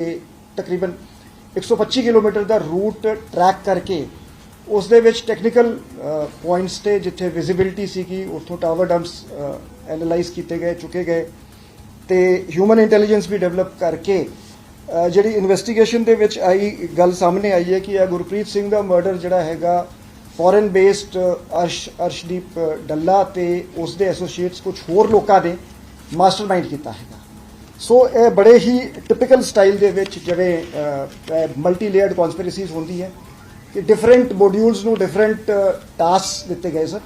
तकरीबन 125 किलोमीटर का root track करके उस दे विच टैक्नीकल पॉइंट्स ते जिथे विजिबिलिटी सी उतों टावर डंप्स एनालाइज किए गए चुके गए तो ह्यूमन इंटैलीजेंस भी डेवलप करके जी इन्वेस्टिगेशन दे विच आई गल सामने आई है कि यह गुरप्रीत सिंह का मर्डर जड़ा हैगा फॉरन बेस्ड अर्शदीप डल्ला ते उसके एसोसीएट्स कुछ होर लोगों ने मास्टरमाइंड किया है। सो ये बड़े ही टिपिकल स्टाइल दे विच जिवें मल्टी लेयर्ड कॉन्सपिरेसीज होंदी है कि डिफरेंट मॉड्यूल्स नूं डिफरेंट टास्क दिते गए सर।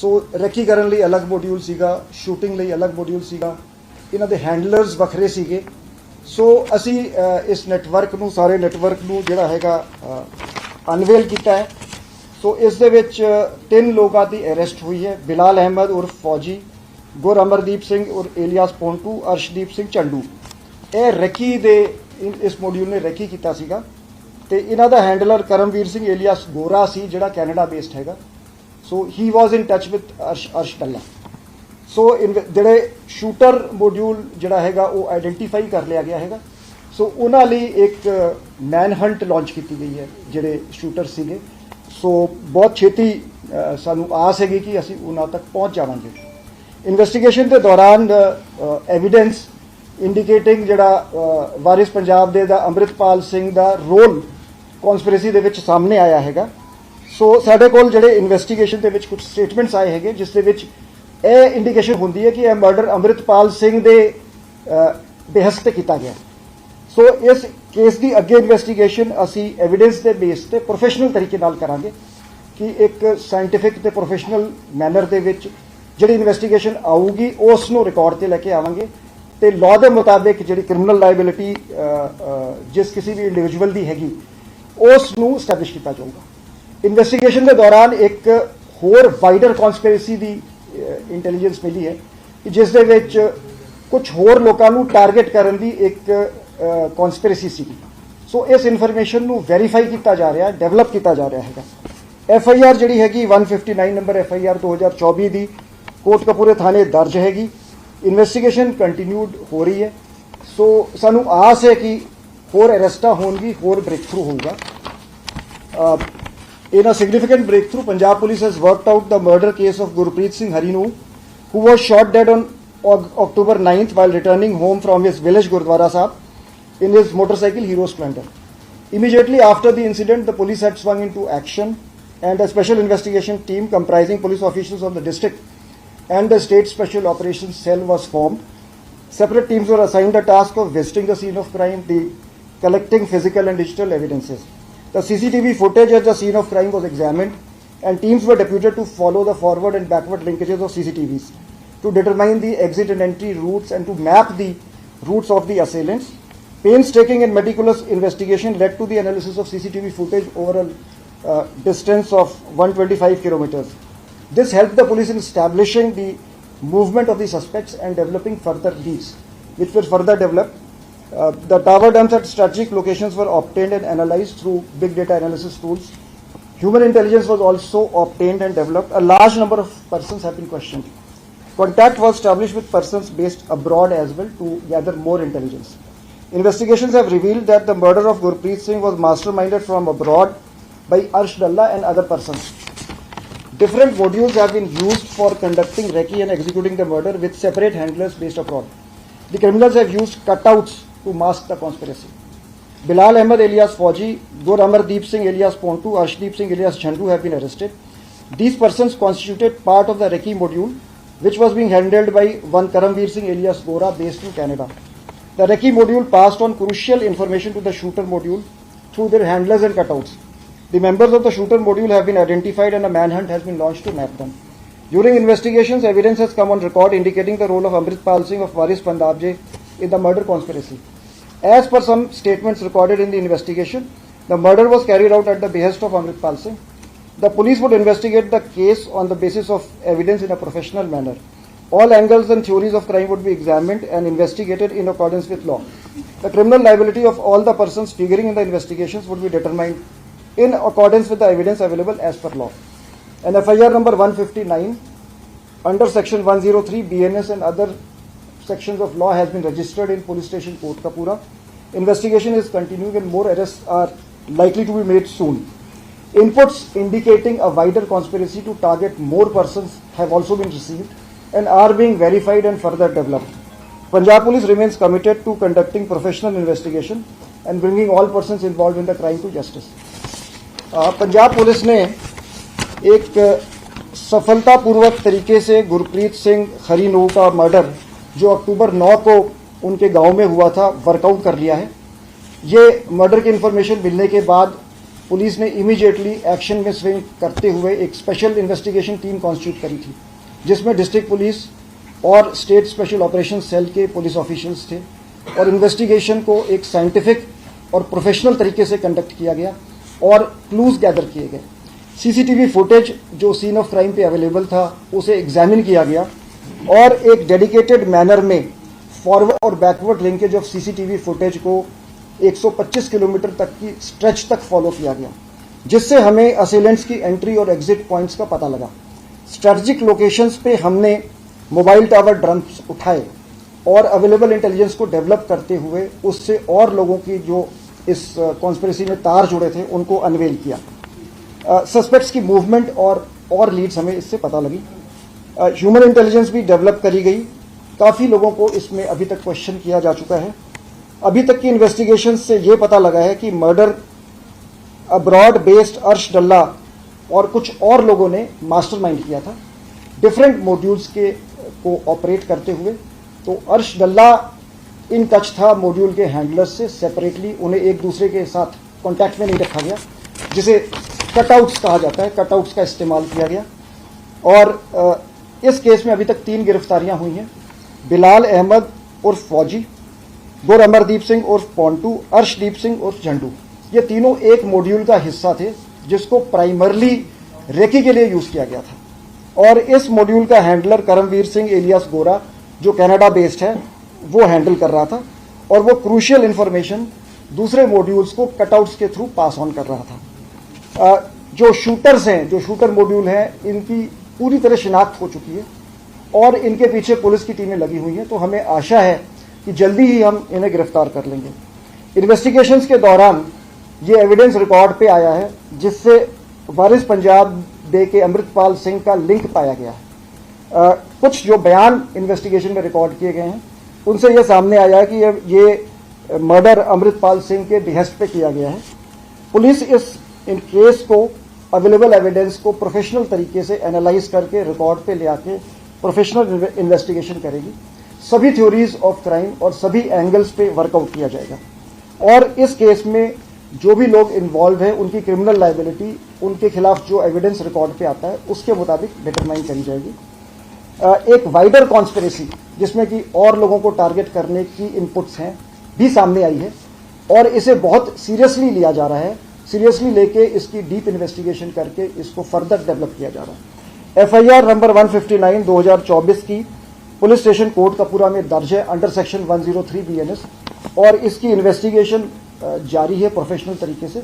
सो रैकी करन लई अलग मॉड्यूल सीगा, शूटिंग लई अलग मॉड्यूल सीगा, इन्हां दे हैंडलर्स वखरे सीगे। सो असी इस नैटवर्क नूं सारे नैटवर्क नूं जिहड़ा हैगा अनवेल किया है। सो इस दे विच 3 लोगों की अरेस्ट हुई है। बिलाल अहमद उर्फ फौजी, गुर अमरदीप सिंह और एलियास पोंटू, अर्शदीप सिंह चंडू। यह रैकी दे इस मॉड्यूल ने रैकी किया सीगा ते इन्हां दा हैंडलर करमवीर सिंह एलियास गोरा सी जिहड़ा कैनेडा बेस्ड हैगा। So he was in touch with Arsh Dalla. सो जिहड़े शूटर मॉड्यूल जिहड़ा हैगा वो आइडेंटिफाई कर लिया गया हैगा। सो उन्हां लई एक मैन हंट लॉन्च की गई है जिहड़े शूटर सीगे। सो बहुत छेती सानू आस हैगी कि असीं उन्हां तक पहुंच जावांगे। इन्वेस्टिगेशन के दौरान एविडेंस इंडिकेटिंग जड़ा वारिस पंजाब दे दा अमृतपाल सिंह दा रोल कॉन्सपिरेसी दे विच सामने आया हैगा। सो साडे कोल जड़े इन्वेस्टिगेशन दे विच कुछ स्टेटमेंट्स आए हैगे जिस दे विच यह इंडिकेशन होंदी है कि यह मर्डर अमृतपाल सिंह दे बेहस ते कीता गया। सो इस केस की अगे इन्वेस्टिगेशन असी एविडेंस के बेस ते प्रोफेशनल तरीके नाल करांगे कि एक साइंटिफिक ते प्रोफेशनल मैनर दे विच जिहड़ी इन्वेस्टिगेशन आऊगी उसनूं रिकॉर्ड ते लैके आवांगे ते लॉ के मुताबिक जिहड़ी क्रिमिनल लाइबिलिटी जिस किसी भी इंडिविजुअल की हैगी उसनूं एस्टैबलिश किया जाऊगा। इन्वेस्टिगेशन के दौरान एक होर वाइडर कॉन्सपिरेसी की इंटैलीजेंस मिली है कि जिस दे विच कुछ होर लोगों को टारगेट करने की एक कॉन्सपिरेसी सी। सो इस इन्फॉर्मेशन नूं वेरीफाई किया जा रहा है, डेवलप किया जा रहा है। FIR जिहड़ी हैगी 159 नंबर FIR 2024 की कोटकपूरे थाने दर्ज हैगी। इन्वेस्टिगेशन कंटिन्यूड हो रही है। सो सानू आस है कि होर अरेस्टा होंगी, होर ब्रेक थ्रू होगा। In a significant breakthrough Punjab police has worked out the murder case of Gurpreet Singh Harinau who was shot dead on October 9th while returning home from his village Gurdwara Sahib in his motorcycle Hero Splendor. Immediately after the incident, the police had swung into action and a special investigation team comprising police officials of the district and the state special operations cell was formed. Separate teams were assigned the task of visiting the scene of crime, collecting physical and digital evidences. The CCTV footage at the scene of crime was examined and teams were deputed to follow the forward and backward linkages of CCTVs to determine the exit and entry routes and to map the routes of the assailants. Painstaking and meticulous investigation led to the analysis of CCTV footage over a distance of 125 kilometers. This helped the police in establishing the movement of the suspects and developing further leads, which were further developed. The tower dumps at strategic locations were obtained and analyzed through big data analysis tools. Human intelligence was also obtained and developed. A large number of persons have been questioned. Contact was established with persons based abroad as well to gather more intelligence. Investigations have revealed that the murder of Gurpreet Singh was masterminded from abroad by Arsh Dalla and other persons. Different modules have been used for conducting recce and executing the murder with separate handlers based abroad. The criminals have used cutouts to mask the conspiracy. Bilal Ahmed alias Fauji, Gur Amardeep Singh alias Pontu, Arshdeep Singh alias Chandu have been arrested. These persons constituted part of the recce module which was being handled by one Karamveer Singh alias Gora based in Canada. The recce module passed on crucial information to the shooter module through their handlers and cutouts. The members of the shooter module have been identified and a manhunt has been launched to map them. During investigations, evidence has come on record indicating the role of Amritpal Singh of Waris Pandabje in the murder conspiracy. As per some statements recorded in the investigation, the murder was carried out at the behest of Amritpal Singh. The police would investigate the case on the basis of evidence in a professional manner. All angles and theories of crime would be examined and investigated in accordance with law. The criminal liability of all the persons figuring in the investigations would be determined in accordance with the evidence available as per law. An FIR number 159 under section 103 BNS and other sections of law has been registered in police station Kotkapura Investigation is continuing and more arrests are likely to be made soon. Inputs indicating a wider conspiracy to target more persons have also been received and are being verified and further developed. Punjab Police remains committed to conducting professional investigation and bringing all persons involved in the crime to justice. Punjab police ने एक सफलतापूर्वक तरीके से गुरप्रीत सिंह खरीनू का murder जो अक्टूबर 9 को उनके गांव में हुआ था वर्कआउट कर लिया है। ये मर्डर की इन्फॉर्मेशन मिलने के बाद पुलिस ने इमीडिएटली एक्शन में स्विंग करते हुए एक स्पेशल इन्वेस्टिगेशन टीम कॉन्स्टिट्यूट करी थी, जिसमें डिस्ट्रिक्ट पुलिस और स्टेट स्पेशल ऑपरेशन सेल के पुलिस ऑफिशियल्स थे और इन्वेस्टिगेशन को एक साइंटिफिक और प्रोफेशनल तरीके से कंडक्ट किया गया और क्लूज गैदर किए गए। सीसीटीवी फुटेज जो सीन ऑफ क्राइम पे अवेलेबल था उसे एग्जामिन किया गया और एक डेडिकेटेड मैनर में फॉरवर्ड और backward linkage of CCTV footage को 125 किलोमीटर तक की स्ट्रेच तक फॉलो किया गया, जिससे हमें असेलेंट्स की एंट्री और एग्जिट पॉइंट्स का पता लगा। स्ट्रेटेजिक लोकेशंस पे हमने मोबाइल टावर ड्रम्स उठाए और अवेलेबल इंटेलिजेंस को डेवलप करते हुए उससे और लोगों की जो इस कॉन्स्पिरेसी में तार जुड़े थे उनको अनवेल किया। सस्पेक्ट्स की मूवमेंट और लीड्स हमें इससे पता लगी। ह्यूमन इंटेलिजेंस भी डेवलप करी गई। काफ़ी लोगों को इसमें अभी तक क्वेश्चन किया जा चुका है। अभी तक की इन्वेस्टिगेशन से ये पता लगा है कि मर्डर अब्रॉड बेस्ड अर्श डल्ला और कुछ और लोगों ने मास्टरमाइंड किया था डिफरेंट मॉड्यूल्स को ऑपरेट करते हुए। तो अर्श डल्ला इन टच था मॉड्यूल के हैंडलर्स से सेपरेटली, उन्हें एक दूसरे के साथ कॉन्टैक्ट में नहीं रखा गया, जिसे कटआउट्स कहा जाता है। कटआउट्स का इस्तेमाल किया गया और इस केस में अभी तक 3 गिरफ्तारियां हुई हैं। बिलाल अहमद उर्फ फौजी, गुर अमरदीप सिंह उर्फ पॉन्टू, अर्शदीप सिंह उर्फ झंडू, ये तीनों एक मॉड्यूल का हिस्सा थे जिसको प्राइमरली रेकी के लिए यूज किया गया था और इस मॉड्यूल का हैंडलर करमवीर सिंह एलियास गोरा जो कनाडा बेस्ड है वो हैंडल कर रहा था और वो क्रूशियल इंफॉर्मेशन दूसरे मॉड्यूल्स को कटआउट्स के थ्रू पास ऑन कर रहा था। जो शूटर्स हैं, जो शूटर मॉड्यूल हैं, इनकी पूरी तरह शिनाख्त हो चुकी है और इनके पीछे पुलिस की टीमें लगी हुई हैं। तो हमें आशा है कि जल्दी ही हम इन्हें गिरफ्तार कर लेंगे। इन्वेस्टिगेशंस के दौरान ये एविडेंस रिकॉर्ड पे आया है जिससे वारिस पंजाब डे के अमृतपाल सिंह का लिंक पाया गया है। कुछ जो बयान इन्वेस्टिगेशन में रिकॉर्ड किए गए हैं उनसे यह सामने आया है कि ये मर्डर अमृतपाल सिंह के बिहेस्ट पे किया गया है। पुलिस इस इन केस को अवेलेबल एविडेंस को प्रोफेशनल तरीके से एनालाइज करके रिकॉर्ड पे ले आके प्रोफेशनल इन्वेस्टिगेशन करेगी। सभी थ्योरीज ऑफ क्राइम और सभी एंगल्स पे वर्कआउट किया जाएगा और इस केस में जो भी लोग इन्वॉल्व हैं उनकी क्रिमिनल लायबिलिटी, उनके खिलाफ जो एविडेंस रिकॉर्ड पे आता है उसके मुताबिक डिटरमाइन करी जाएगी। एक वाइडर कॉन्स्पिरेसी जिसमें कि और लोगों को टारगेट करने की इनपुट्स हैं भी सामने आई है और इसे बहुत सीरियसली लिया जा रहा है। सीरियसली लेके इसकी डीप इन्वेस्टिगेशन करके इसको फर्दर डेवलप किया जा रहा है। एफआईआर नंबर 159 2024 की पुलिस स्टेशन कोटकपूरा में दर्ज है अंडर सेक्शन 103 BNS और इसकी इन्वेस्टिगेशन जारी है प्रोफेशनल तरीके से।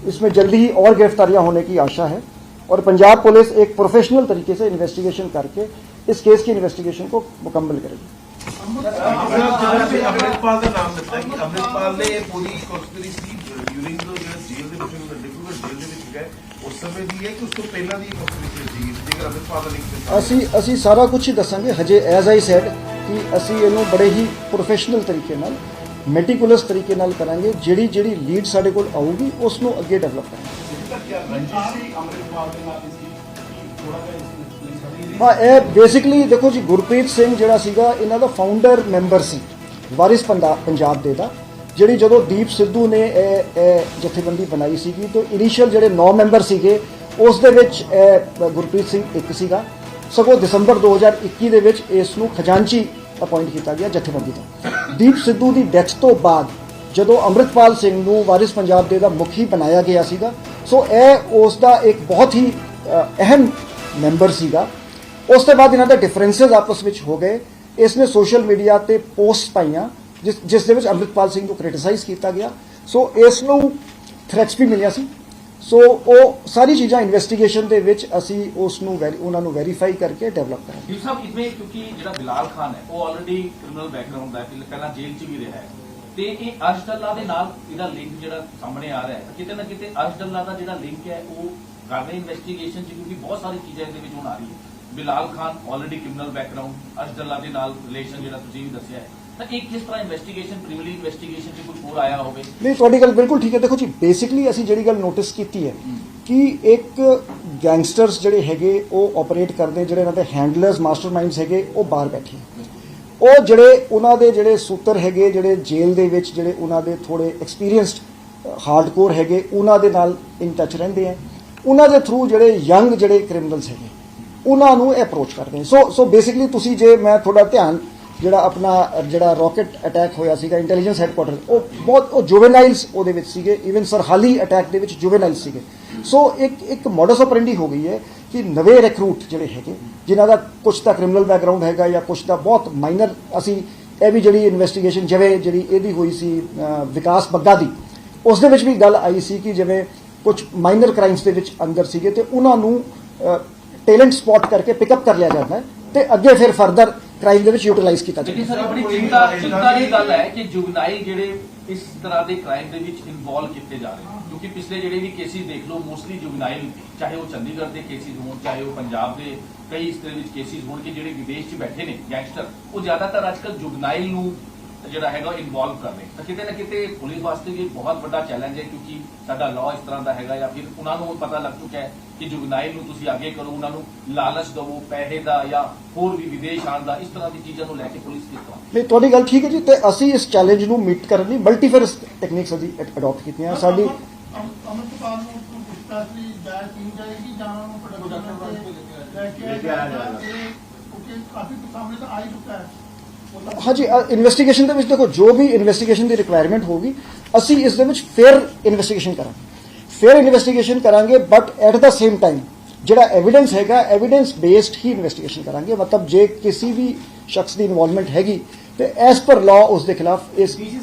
इसमें जल्दी ही और गिरफ्तारियां होने की आशा है और पंजाब पुलिस एक प्रोफेशनल तरीके से इन्वेस्टिगेशन करके इस केस की इन्वेस्टिगेशन को मुकम्मल करेगी। अमृतपाल का नाम लेता है कि अमृतपाल ने पूरी कॉन्स्पिरेसी ड्यूरिंग द जेल ਦੇ डिफिकल्ट जेल ਦੇ ਵਿੱਚ ਗਏ ਉਸ ਸਮੇਂ ਦੀ ਹੈ ਕਿ ਉਸ ਤੋਂ ਪਹਿਲਾਂ ਦੀ ਕॉन्स्पिरेसी ਸੀ ਜੇਕਰ ਅਮृतपाल ਦਾ ਲਿੰਕ ਅਸੀਂ ਸਾਰਾ ਕੁਝ ਹੀ ਦੱਸਾਂਗੇ। ਹਜੇ ਐਜ਼ ਆਈ ਸੈਡ ਕਿ ਅਸੀਂ ਇਹਨੂੰ ਬੜੇ ਹੀ ਪ੍ਰੋਫੈਸ਼ਨਲ ਤਰੀਕੇ ਨਾਲ ਮੈਟੀਕੂਲਸ ਤਰੀਕੇ ਨਾਲ ਕਰਾਂਗੇ। ਜਿਹੜੀ ਲੀਡ ਸਾਡੇ ਕੋਲ ਆਊਗੀ ਉਸ ਨੂੰ ਅੱਗੇ ਡਿਵੈਲਪ ਕਰਾਂਗੇ। हाँ, बेसिकली देखो जी, गुरप्रीत सिंह जिहड़ा सीगा इन्हां दा फाउंडर मैंबर सी वारिस पंजाब दे दा। जिहड़ी जदों दीप सिद्धू ने जथेबंदी बनाई सीगी तो इनिशियल जिहड़े 9 मैंबर सीगे उस दे विच गुरप्रीत सिंह एक सीगा। सगों दिसंबर 2021 दे विच इस नूं खजांची अपॉइंट किया गया जथेबंदी दा। दीप सिद्धू की डैथ तो बाद जदों अमृतपाल सिंह नूं वारिस पंजाब दे दा मुखी बनाया गया सीगा, सो उस दा एक बहुत ही अहम मैंबर सीगा। उस तो बाद इन्हों के डिफरेंसिस आपस में हो गए। इसने सोशल मीडिया ते पोस्ट पाइया जिस दे विच अमृतपाल सिंह को क्रिटिसाइज किया गया। सो इसनों थ्रैट्स भी मिलिया सी। सो वो सारी चीज़ां इन्वेस्टिगेशन दे विच असी उसनों उन्होंने वेरीफाई करके डेवलप करेंगे। यूसुफ साहब इसमें क्योंकि जो बिलाल खान है वो ऑलरेडी क्रिमिनल बैकग्राउंड है, पहला जेल च भी रहा है ਤੇ ਇਹ ਅਰਸ਼ ਡੱਲਾ ਦੇ ਨਾਲ ਇਹਦਾ ਲਿੰਕ ਜਿਹੜਾ ਸਾਹਮਣੇ ਆ ਰਿਹਾ ਹੈ, ਕਿਤੇ ਨਾ ਕਿਤੇ ਅਰਸ਼ ਡੱਲਾ ਦਾ ਜਿਹੜਾ ਲਿੰਕ ਹੈ ਉਹ ਕਰ ਰਹੇ ਇਨਵੈਸਟੀਗੇਸ਼ਨ ਚ, ਕਿਉਂਕਿ ਬਹੁਤ ਸਾਰੀ ਚੀਜ਼ਾਂ ਇਹਦੇ ਵਿੱਚ ਹੁਣ ਆ ਰਹੀ ਹੈ। Bilal Khan already criminal background, Arsh Dalla ਦੇ ਨਾਲ ਰਿਲੇਸ਼ਨ ਜਿਹੜਾ ਤੁਸੀਂ ਵੀ ਦੱਸਿਆ ਹੈ, ਤਾਂ ਇਹ ਕਿਸ ਤਰ੍ਹਾਂ ਇਨਵੈਸਟੀਗੇਸ਼ਨ ਪ੍ਰੀਲਿਮਿਨਰੀ ਇਨਵੈਸਟੀਗੇਸ਼ਨ ਚ ਕੁਝ ਹੋਰ ਆਇਆ ਹੋਵੇ? ਨਹੀਂ, ਤੁਹਾਡੀ ਗੱਲ ਬਿਲਕੁਲ ਠੀਕ ਹੈ। ਦੇਖੋ ਜੀ, ਬੇਸਿਕਲੀ ਅਸੀਂ ਜਿਹੜੀ ਗੱਲ ਨੋਟਿਸ ਕੀਤੀ ਹੈ ਕਿ ਇੱਕ ਗੈਂਗਸਟਰਸ ਜਿਹੜੇ ਹੈਗੇ ਉਹ ਆਪਰੇਟ ਕਰਦੇ, ਜਿਹੜੇ ਇਹਨਾਂ ਦੇ ਹੈਂਡਲਰਸ ਮਾਸਟਰਮਾਈਂਡਸ ਹੈਗੇ ਉਹ ਬਾਹਰ ਬੈਠੇ ਹੈ। ਉਹ ਜਿਹੜੇ ਉਹਨਾਂ ਦੇ ਜਿਹੜੇ ਸੂਤਰ ਹੈਗੇ, ਜਿਹੜੇ ਜੇਲ੍ਹ ਦੇ ਵਿੱਚ ਜਿਹੜੇ ਉਹਨਾਂ ਦੇ ਥੋੜੇ ਐਕਸਪੀਰੀਅੰਸਡ ਹਾਰਡਕੋਰ ਹੈਗੇ, ਉਹਨਾਂ ਦੇ ਨਾਲ ਇਨ ਟੱਚ ਰਹਿੰਦੇ ਆ। ਉਹਨਾਂ ਦੇ ਥਰੂ ਜਿਹੜੇ ਯੰਗ ਜਿਹੜੇ ਕ੍ਰਿਮੀਨਲਸ ਹੈਗੇ ਉਹਨਾਂ ਨੂੰ ਅਪਰੋਚ ਕਰਦੇ ਆ। ਸੋ ਬੇਸਿਕਲੀ ਤੁਸੀਂ ਜੇ ਮੈਂ ਥੋੜਾ ਧਿਆਨ ਜਿਹੜਾ ਆਪਣਾ ਜਿਹੜਾ ਰਾਕਟ ਅਟੈਕ ਹੋਇਆ ਸੀਗਾ ਇੰਟੈਲੀਜੈਂਸ ਹੈਡਕੁਆਟਰ, ਉਹ ਜੁਵੇਨਾਈਲਸ ਉਹਦੇ ਵਿੱਚ ਸੀਗੇ। ਈਵਨ ਸਰਹਾਲੀ ਅਟੈਕ ਦੇ ਵਿੱਚ ਜੁਵੇਨਾਈਲਸ ਸੀਗੇ। ਸੋ ਇੱਕ ਮੋਡਸ ਆਪਰੈਂਡੀ ਹੋ ਗਈ ਹੈ ਕਿ ਨਵੇਂ ਰਿਕਰੂਟ ਜਿਹੜੇ ਹੈਗੇ, ਜਿਨ੍ਹਾਂ ਦਾ ਕੁਝ ਤਾਂ ਕ੍ਰਿਮੀਨਲ ਬੈਕਗ੍ਰਾਉਂਡ ਹੈਗਾ ਜਾਂ ਕੁਝ ਦਾ ਬਹੁਤ ਮਾਈਨਰ, ਅਸੀਂ ਇਹ ਵੀ ਜਿਹੜੀ ਇਨਵੈਸਟੀਗੇਸ਼ਨ ਜਿਵੇਂ ਜਿਹੜੀ ਇਹਦੀ ਹੋਈ ਸੀ ਵਿਕਾਸ ਬੱਗਾ ਦੀ, ਉਸ ਦੇ ਵਿੱਚ ਵੀ ਗੱਲ ਆਈ ਸੀ ਕਿ ਜਿਵੇਂ ਕੁਝ ਮਾਈਨਰ ਕ੍ਰਾਈਮਸ ਦੇ ਵਿੱਚ ਅੰਦਰ ਸੀਗੇ ਤੇ ਉਹਨਾਂ ਨੂੰ ਟੈਲੈਂਟ ਸਪੌਟ ਕਰਕੇ ਪਿਕਅਪ ਕਰ ਲਿਆ ਜਾਂਦਾ ਹੈ ਤੇ ਅੱਗੇ ਫਿਰ ਫਰਦਰ ਕ੍ਰਾਈਮ ਦੇ ਵਿੱਚ ਯੂਟਿਲਾਈਜ਼ ਕੀਤਾ ਜਾਂਦਾ ਲੇਕਿਨ ਸਰ, ਬੜੀ ਚਿੰਤਾ ਦੀ ਗੱਲ ਹੈ ਕਿ ਜੁਗਨਾਈਲ ਜਿਹੜੇ ਇਸ ਤਰ੍ਹਾਂ ਦੇ ਕ੍ਰਾਈਮ ਦੇ ਵਿੱਚ ਇਨਵੋਲਵ ਕੀਤੇ ਜਾ ਰਹੇ ਹਨ, ਕਿਉਂਕਿ ਪਿਛਲੇ ਜਿਹੜੇ ਵੀ ਕੇਸਿਸ ਦੇਖ ਲਓ, ਮੋਸਟਲੀ ਜੁਗਨਾਈਲ, ਚਾਹੇ ਉਹ ਚੰਡੀਗੜ੍ਹ ਦੇ ਕੇਸਿਸ ਹੋਣ, ਚਾਹੇ ਉਹ ਪੰਜਾਬ ਦੇ ਕਈ ਇਸ ਤਰ੍ਹਾਂ ਵਿੱਚ ਕੇਸਿਸ ਹੋਣ ਕਿ ਜਿਹੜੇ ਵਿਦੇਸ਼ 'ਚ ਬੈਠੇ ਨੇ ਗੈਂਗਸਟਰ, ਉਹ ਜ਼ਿਆਦਾਤਰ ਅੱਜਕੱਲ ਜੁਗਨਾਈਲ ਨੂੰ ਜਿਹੜਾ ਹੈਗਾ ਇਨਵੋਲਵ ਕਰ ਰਹੇ। ਤਾਂ ਕਿਤੇ ਨਾ ਕਿਤੇ ਪੁਲਿਸ ਵਾਸਤੇ ਵੀ ਬਹੁਤ ਵੱਡਾ ਚੈਲੰਜ ਹੈ, ਕਿਉਂਕਿ ਸਾਡਾ ਲਾਅ ਇਸ ਤਰ੍ਹਾਂ ਦਾ ਹੈਗਾ, ਜਾਂ ਫਿਰ ਉਹਨਾਂ ਨੂੰ ਪਤਾ ਲੱਗ ਚੁੱਕਾ ਹੈ ਕਿ ਜੁਗਨਾਈਲ ਨੂੰ ਤੁਸੀਂ ਅੱਗੇ ਕਰੋ, ਉਹਨਾਂ ਨੂੰ ਲਾਲਚ ਦਿਓ ਪੈਸੇ ਦਾ ਜਾਂ ਹੋਰ ਵੀ ਵਿਦੇਸ਼ ਆਉਣ ਦਾ, ਇਸ ਤਰ੍ਹਾਂ ਦੀ ਚੀਜ਼ਾਂ ਨੂੰ ਲੈ ਕੇ ਪੁਲਿਸ ਕਿਸ ਤਰ੍ਹਾਂ? ਨਹੀਂ, ਤੁਹਾਡੀ ਗੱਲ ਠੀਕ ਹੈ ਜੀ। ਤੇ ਅਸੀਂ ਇਸ ਚੈਲੰਜ ਨੂੰ ਮੀਟ ਕਰਨ ਲਈ ਮਲਟੀਫੇਸ ਟੈਕਨੀਕਸ ਅਸੀਂ ਅਡਾਪਟ ਕੀਤੀਆਂ। ਸਾਡੀ ਅਮਰਪਾਲ ਨੂੰ ਪੁੱਛਤਾ ਸੀ ਜਾਇ ਕੀ ਜਾਏਗੀ ਜਾਂ ਉਹਨੂੰ ਪ੍ਰੋਡਕਸ਼ਨ ਤੇ ਲੈ ਕੇ ਆਇਆ ਜਾਏਗਾ, ਕਿਉਂਕਿ ਕਾਫੀ ਸਾਹਮਣੇ ਤਾਂ ਆ ਹੀ ਚੁੱਕਾ ਹੈ। ਹਾਂਜੀ, ਇਨਵੈਸਟੀਗੇਸ਼ਨ ਦੇ ਵਿੱਚ ਦੇਖੋ, ਜੋ ਵੀ ਇਨਵੈਸਟੀਗੇਸ਼ਨ ਦੀ ਰਿਕੁਆਇਰਮੈਂਟ ਹੋਗੀ ਅਸੀਂ ਇਸ ਦੇ ਵਿੱਚ ਫੇਅਰ ਇਨਵੈਸਟੀਗੇਸ਼ਨ ਕਰਾਂਗੇ, ਫੇਅਰ ਇਨਵੈਸਟੀਗੇਸ਼ਨ ਕਰਾਂਗੇ, but at the same time ਜਿਹੜਾ ਐਵੀਡੈਂਸ ਹੈਗਾ ਐਵੀਡੈਂਸ ਬੇਸਡ ਹੀ ਇਨਵੈਸਟੀਗੇਸ਼ਨ ਕਰਾਂਗੇ। ਮਤਲਬ ਜੇ ਕਿਸੇ ਵੀ ਸ਼ਖਸ ਦੀ ਇਨਵੋਲਵਮੈਂਟ ਹੈਗੀ ਤੇ ਐਸ ਪਰ ਲਾਅ ਉਸ ਦੇ ਖਿਲਾਫ ਇਸ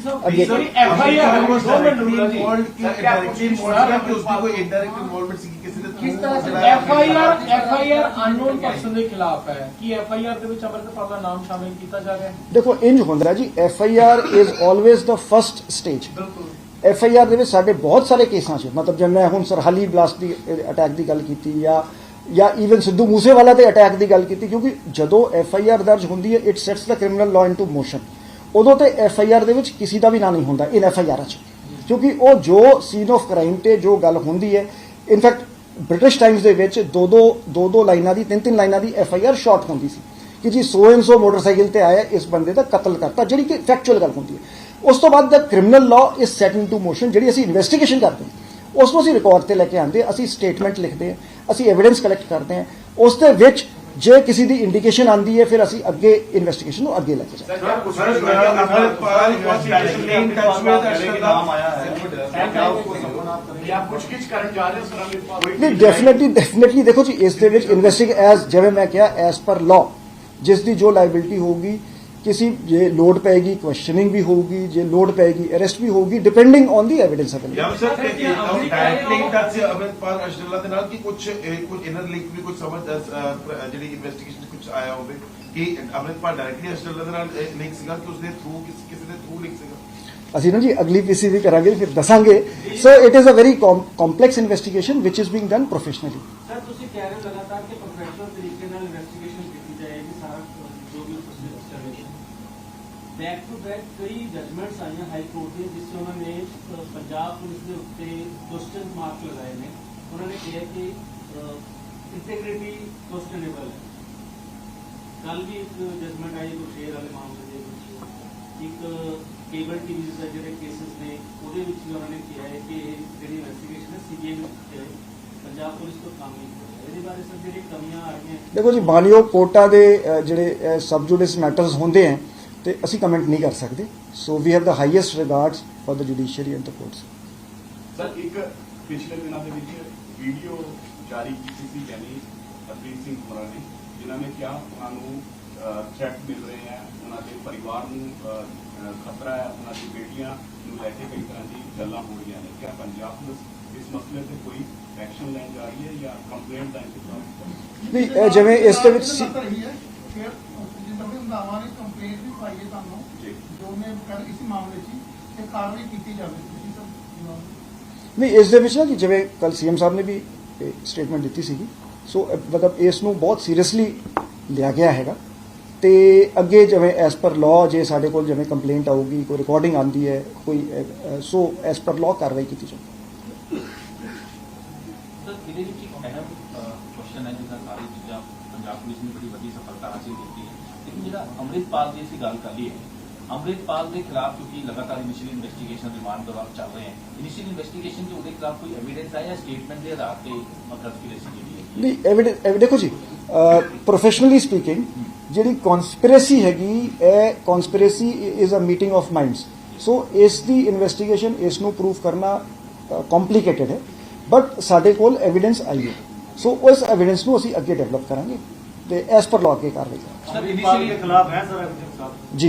ਅੱਗੇ ਦੇਖੋ ਇੰਜ ਹੁੰਦਾ ਜੀ, FIR is always the first stage. FIR ਦੇ ਵਿੱਚ ਸਾਡੇ ਬਹੁਤ ਸਾਰੇ ਕੇਸਾਂ 'ਚ, ਮਤਲਬ ਜਿਵੇਂ ਮੈਂ ਹੁਣ ਸਰਹਾਲੀ ਬਲਾਸਟ ਦੀ ਅਟੈਕ ਦੀ ਗੱਲ ਕੀਤੀ ਜਾਂ ਈਵਨ ਸਿੱਧੂ ਮੂਸੇਵਾਲਾ ਦੇ ਅਟੈਕ ਦੀ ਗੱਲ ਕੀਤੀ, ਕਿਉਂਕਿ ਜਦੋਂ FIR ਦਰਜ ਹੁੰਦੀ ਹੈ it sets the criminal law into motion. ਉਦੋਂ ਤੇ FIR ਦੇ ਵਿੱਚ ਕਿਸੇ ਦਾ ਵੀ ਨਾਂ ਨਹੀਂ ਹੁੰਦਾ ਇਨ FIR 'ਚ, ਕਿਉਂਕਿ ਉਹ ਜੋ ਸੀਨ ਆਫ ਕ੍ਰਾਈਮ ਤੇ ਜੋ ਗੱਲ ਹੁੰਦੀ ਹੈ। ਇਨਫੈਕਟ ਬ੍ਰਿਟਿਸ਼ ਟਾਈਮਸ ਦੇ ਵਿੱਚ ਦੋ ਲਾਈਨਾਂ ਦੀ, ਤਿੰਨ ਲਾਈਨਾਂ ਦੀ FIR ਸ਼ਾਰਟ ਹੁੰਦੀ ਸੀ ਕਿ ਜੀ ਸੋ ਐਂਡ ਸੋ ਮੋਟਰਸਾਈਕਲ ਤੇ ਆਇਆ, ਇਸ ਬੰਦੇ ਦਾ ਕਤਲ ਕਰਤਾ, ਜਿਹੜੀ ਕਿ ਫੈਕਚੁਅਲ ਗੱਲ ਹੁੰਦੀ ਹੈ। ਉਸ ਤੋਂ ਬਾਅਦ ਦਾ criminal law is set into motion, ਜਿਹੜੀ ਅਸੀਂ ਇਨਵੈਸਟੀਗੇਸ਼ਨ ਕਰਦੇ ਹਾਂ ਉਸ ਨੂੰ ਅਸੀਂ ਰਿਕਾਰਡ ਤੇ ਲੈ ਕੇ ਆਉਂਦੇ, ਅਸੀਂ ਸਟੇਟਮੈਂਟ ਲਿਖਦੇ ਹਾਂ, ਅਸੀਂ ਐਵੀਡੈਂਸ ਕਲੈਕਟ ਕਰਦੇ ਹਾਂ। ਉਸ ਦੇ ਵਿੱਚ ਜੇ ਕਿਸੇ ਦੀ ਇੰਡੀਕੇਸ਼ਨ ਆਂਦੀ ਹੈ ਫਿਰ ਅਸੀਂ ਅੱਗੇ ਇਨਵੈਸਟੀਗੇਸ਼ਨ ਨੂੰ ਅੱਗੇ ਲੈ ਕੇ ਜਾਂਦੇ ਹਾਂ। ਨਹੀਂ, ਡੈਫੀਨੇਟਲੀ ਦੇਖੋ ਜੀ, ਇਸ ਦੇ ਵਿੱਚ ਐਜ਼ ਜਿਵੇਂ ਮੈਂ ਕਿਹਾ ਐਜ਼ ਪਰ ਲਾਅ ਜਿਸ ਦੀ ਜੋ ਲਾਇਬਿਲਿਟੀ ਹੋਊਗੀ, ਕਿਸੇ ਜੇ ਲੋਡ ਪਏਗੀ ਕੁਐਸਚਨਿੰਗ ਵੀ ਹੋਊਗੀ, ਜੇ ਲੋਡ ਪਏਗੀ ਅਰੈਸਟ ਵੀ ਹੋਊਗੀ, depending on the evidence available. Amritpal Ashraf ਦੇ ਨਾਲ ਕਿ ਕੁਝ ਇਨਰ ਲਿੰਕ ਵੀ ਕੁਝ ਸਮਝ ਜਿਹੜੀ ਇਨਵੈਸਟੀਗੇਸ਼ਨ ਕੁਝ ਆਇਆ ਹੋਵੇ ਕਿ ਅਮਰਿਤਪਾਲ ਡਾਇਰੈਕਟਲੀ ਅਸ਼ਰਫ ਦੇ ਨਾਲ ਲਿੰਕ ਸੀਗਾ ਕਿ ਉਸਦੇ ਥਰੂ ਕਿਸੇ ਦੇ ਥਰੂ ਲਿੰਕ ਸੀਗਾ। ਅਸੀਂ ਨਾ ਜੀ ਅਗਲੀ ਪੀਸੀ ਵੀ ਕਰਾਂਗੇ, ਫਿਰ ਦੱਸਾਂਗੇ। So it is a very complex investigation which is being done professionally. Sir, ਤੁਸੀਂ ਕਹਿ ਰਹੇ ਹੋ ਲਗਾਤਾਰ ਕਿ ਪ੍ਰੋਫੈਸ਼ਨਲ ਤਰੀਕੇ ਨਾਲ ਇਨਵੈਸਟੀਗੇਸ਼ਨ ਕੀਤੀ ਜਾਏਗੀ, ਸਾਰਾ ਜੋ ਵੀ ਬੈਕ ਟੂ ਬੈਕ ਕਈ ਜਜਮੈਂਟਸ ਆਈਆਂ ਹਾਈ ਕੋਰਟ ਦੀਆਂ ਜਿਸ 'ਚ ਉਹਨਾਂ ਨੇ ਪੰਜਾਬ ਪੁਲਿਸ ਦੇ ਉੱਤੇ ਕੁਐਸਚਨ ਮਾਰਕ ਲਗਾਏ ਨੇ। ਉਹਨਾਂ ਨੇ ਕਿਹਾ ਕਿ ਇੰਟੈਗ੍ਰਿਟੀ ਕੁਐਸਚਨੇਬਲ ਹੈ। ਕੱਲ ਵੀ ਇੱਕ ਜਜਮੈਂਟ ਆਈ ਸ਼ੇਰ ਵਾਲੇ ਮਾਮਲੇ ਦੇ ਵਿੱਚ, ਇੱਕ ਕੇਬਲ ਟੀਵੀ ਦੇ ਜਿਹੜੇ ਕੇਸਿਸ ਨੇ ਉਹਦੇ ਵਿੱਚ ਵੀ ਉਹਨਾਂ ਨੇ ਕਿਹਾ ਹੈ ਕਿ ਜਿਹੜੀ ਇਨਵੈਸਟੀਗੇਸ਼ਨ ਹੈ CBI ਨੂੰ ਪੰਜਾਬ ਪੁਲਿਸ ਤੋਂ ਕੰਮ ਨਹੀਂ ਕਰ ਰਿਹਾ। ਇਹਦੇ ਬਾਰੇ ਸਰ ਜਿਹੜੀ ਕਮੀਆਂ ਆ ਰਹੀਆਂ? ਦੇਖੋ ਜੀ, ਮਾਨਯੋਗ ਕੋਰਟਾਂ ਦੇ ਜਿਹੜੇ ਸਬ ਜੁਡਿਸ ਮੈਟਰਸ ਹੁੰਦੇ ਹੈ ਤੇ ਅਸੀਂ ਕਮੈਂਟ ਨਹੀਂ ਕਰ ਸਕਦੇ। So we have the highest regards for the judiciary and the courts. Sir, ਇੱਕ ਪਿਛਲੇ ਦਿਨਾਂ ਦੇ ਵਿੱਚ ਵੀਡੀਓ ਜਾਰੀ ਕੀਤੀ ਸੀ ਯਾਨੀ ਹਰਪ੍ਰੀਤ ਸਿੰਘ ਖੁਰਾ ਨੇ, ਜਿਨ੍ਹਾਂ ਨੇ ਕਿਹਾ ਉਹਨਾਂ ਨੂੰ ਥ੍ਰੈਟ ਮਿਲ ਰਹੇ ਹੈ, ਉਹਨਾਂ ਦੇ ਪਰਿਵਾਰ ਨੂੰ ਖਤਰਾ ਹੈ, ਉਹਨਾਂ ਦੀ ਬੇਟੀਆਂ ਨੂੰ ਲੈ ਕੇ ਕਈ ਤਰ੍ਹਾਂ ਦੀ ਗੱਲਾਂ ਹੋ ਰਹੀਆਂ ਨੇ। ਕਿਆ ਪੰਜਾਬ ਪੁਲਿਸ ਇਸ ਮਸਲੇ ਤੇ ਕੋਈ ਐਕਸ਼ਨ ਲੈਣ ਜਾ ਰਹੀ ਹੈ ਜਾਂ ਕੰਪਲੇਂਟ ਦਾ ਇੰਤਜ਼ਾਮ? ਨਹੀਂ, ਜਿਵੇਂ ਇਸ ਦੇ ਵਿੱਚ ਕੰਪਲੇਂਟ ਵੀ ਪਾਈ ਹੈ ਤੁਹਾਨੂੰ ਜੋ ਮੈਂ ਕਰ ਇਸ ਮਾਮਲੇ 'ਚ ਇਹ ਕਾਰਵਾਈ ਕੀਤੀ ਜਾਵੇ ਤੁਸੀਂ ਸਰ ਜਵਾਬ ਨਹੀਂ ਇਸ ਦੇ ਵਿੱਚ ਨਾ ਕਿ ਜਿਵੇਂ ਕੱਲ ਸੀਐਮ ਸਾਹਿਬ ਨੇ ਵੀ ਸਟੇਟਮੈਂਟ ਦਿੱਤੀ ਸੀਗੀ, ਸੋ ਮਤਲਬ ਇਸ ਨੂੰ ਬਹੁਤ ਸੀਰੀਅਸਲੀ ਲਿਆ ਗਿਆ ਹੈਗਾ ਤੇ ਅੱਗੇ ਜਿਵੇਂ ਐਸ ਪਰ ਲਾਅ ਜੇ ਸਾਡੇ ਕੋਲ ਜਿਵੇਂ ਕੰਪਲੇਂਟ ਆਊਗੀ, ਕੋਈ ਰਿਕਾਰਡਿੰਗ ਆਉਂਦੀ ਹੈ ਕੋਈ, ਸੋ ਐਸ ਪਰ ਲਾਅ ਕਾਰਵਾਈ ਕੀਤੀ ਜਾਊਗੀ। ਸਰ ਇਹਦੇ ਵਿੱਚ ਇੱਕ ਅਹਿਮ ਕੁਐਸਚਨ ਹੈ ਜਿਹਦਾ ਸਾਰੀ ਚੀਜ਼ਾਂ ਪੰਜਾਬ ਪੁਲਿਸ ਨੇ ਬੜੀ ਵੱਡੀ ਸਫਲਤਾ ਹਾਸਿਲ ਕੀਤੀ ਹੈ, ਲੇਕਿਨ ਜਿਹੜਾ ਅੰਮ੍ਰਿਤਪਾਲ ਦੀ ਅਸੀਂ ਗੱਲ ਕਰ ਲਈਏ, ਅੰਮ੍ਰਿਤਪਾਲ ਦੇ ਖਿਲਾਫ ਕਿਉਂਕਿ ਲਗਾਤਾਰ ਇਨੀਸ਼ੀਅਲ ਇਨਵੈਸਟੀਗੇਸ਼ਨ ਰਿਮਾਂਡ ਦੌਰਾਨ ਚੱਲ ਰਹੇ ਹਨ, ਇਨੀਸ਼ੀਅਲ ਇਨਵੈਸਟੀਗੇਸ਼ਨ 'ਚ ਉਹਦੇ ਖਿਲਾਫ ਕੋਈ ਐਵੀਡੈਂਸ ਆਇਆ ਸਟੇਟਮੈਂਟ ਦੇ ਆਧਾਰ ਤੇ ਕੰਸਪੀਰੇਸੀ ਜਿਹੜੀ ਹੈ? ਨਹੀਂ ਐਵੀਡੈਂਸ ਦੇਖੋ ਜੀ, ਪ੍ਰੋਫੈਸ਼ਨਲੀ ਸਪੀਕਿੰਗ ਜਿਹੜੀ ਕਨਸਪੀਰੇਸੀ ਹੈਗੀ, ਇਹ conspiracy is a meeting of minds, so ਇਸ ਦੀ ਇਨਵੈਸਟੀਗੇਸ਼ਨ ਇਸ ਨੂੰ ਪ੍ਰੂਵ ਕਰਨਾ ਕੰਪਲਿਕੇਟਡ ਹੈ, ਬਟ ਸਾਡੇ ਕੋਲ ਐਵੀਡੈਂਸ ਆਈ ਹੈ, ਸੋ ਉਸ ਐਵੀਡੈਂਸ ਨੂੰ ਅਸੀਂ ਅੱਗੇ ਡਿਵੈਲਪ ਕਰਾਂਗੇ ਤੇ ਐਸ ਪਰ ਲਾਅ ਅੱਗੇ ਕਾਰਵਾਈ ਕਰਾਂਗੇ। ਸਰ ਇਨੀਸ਼ੀਅਲੀ के खिलाफ है सर एविडेंस साहब, जी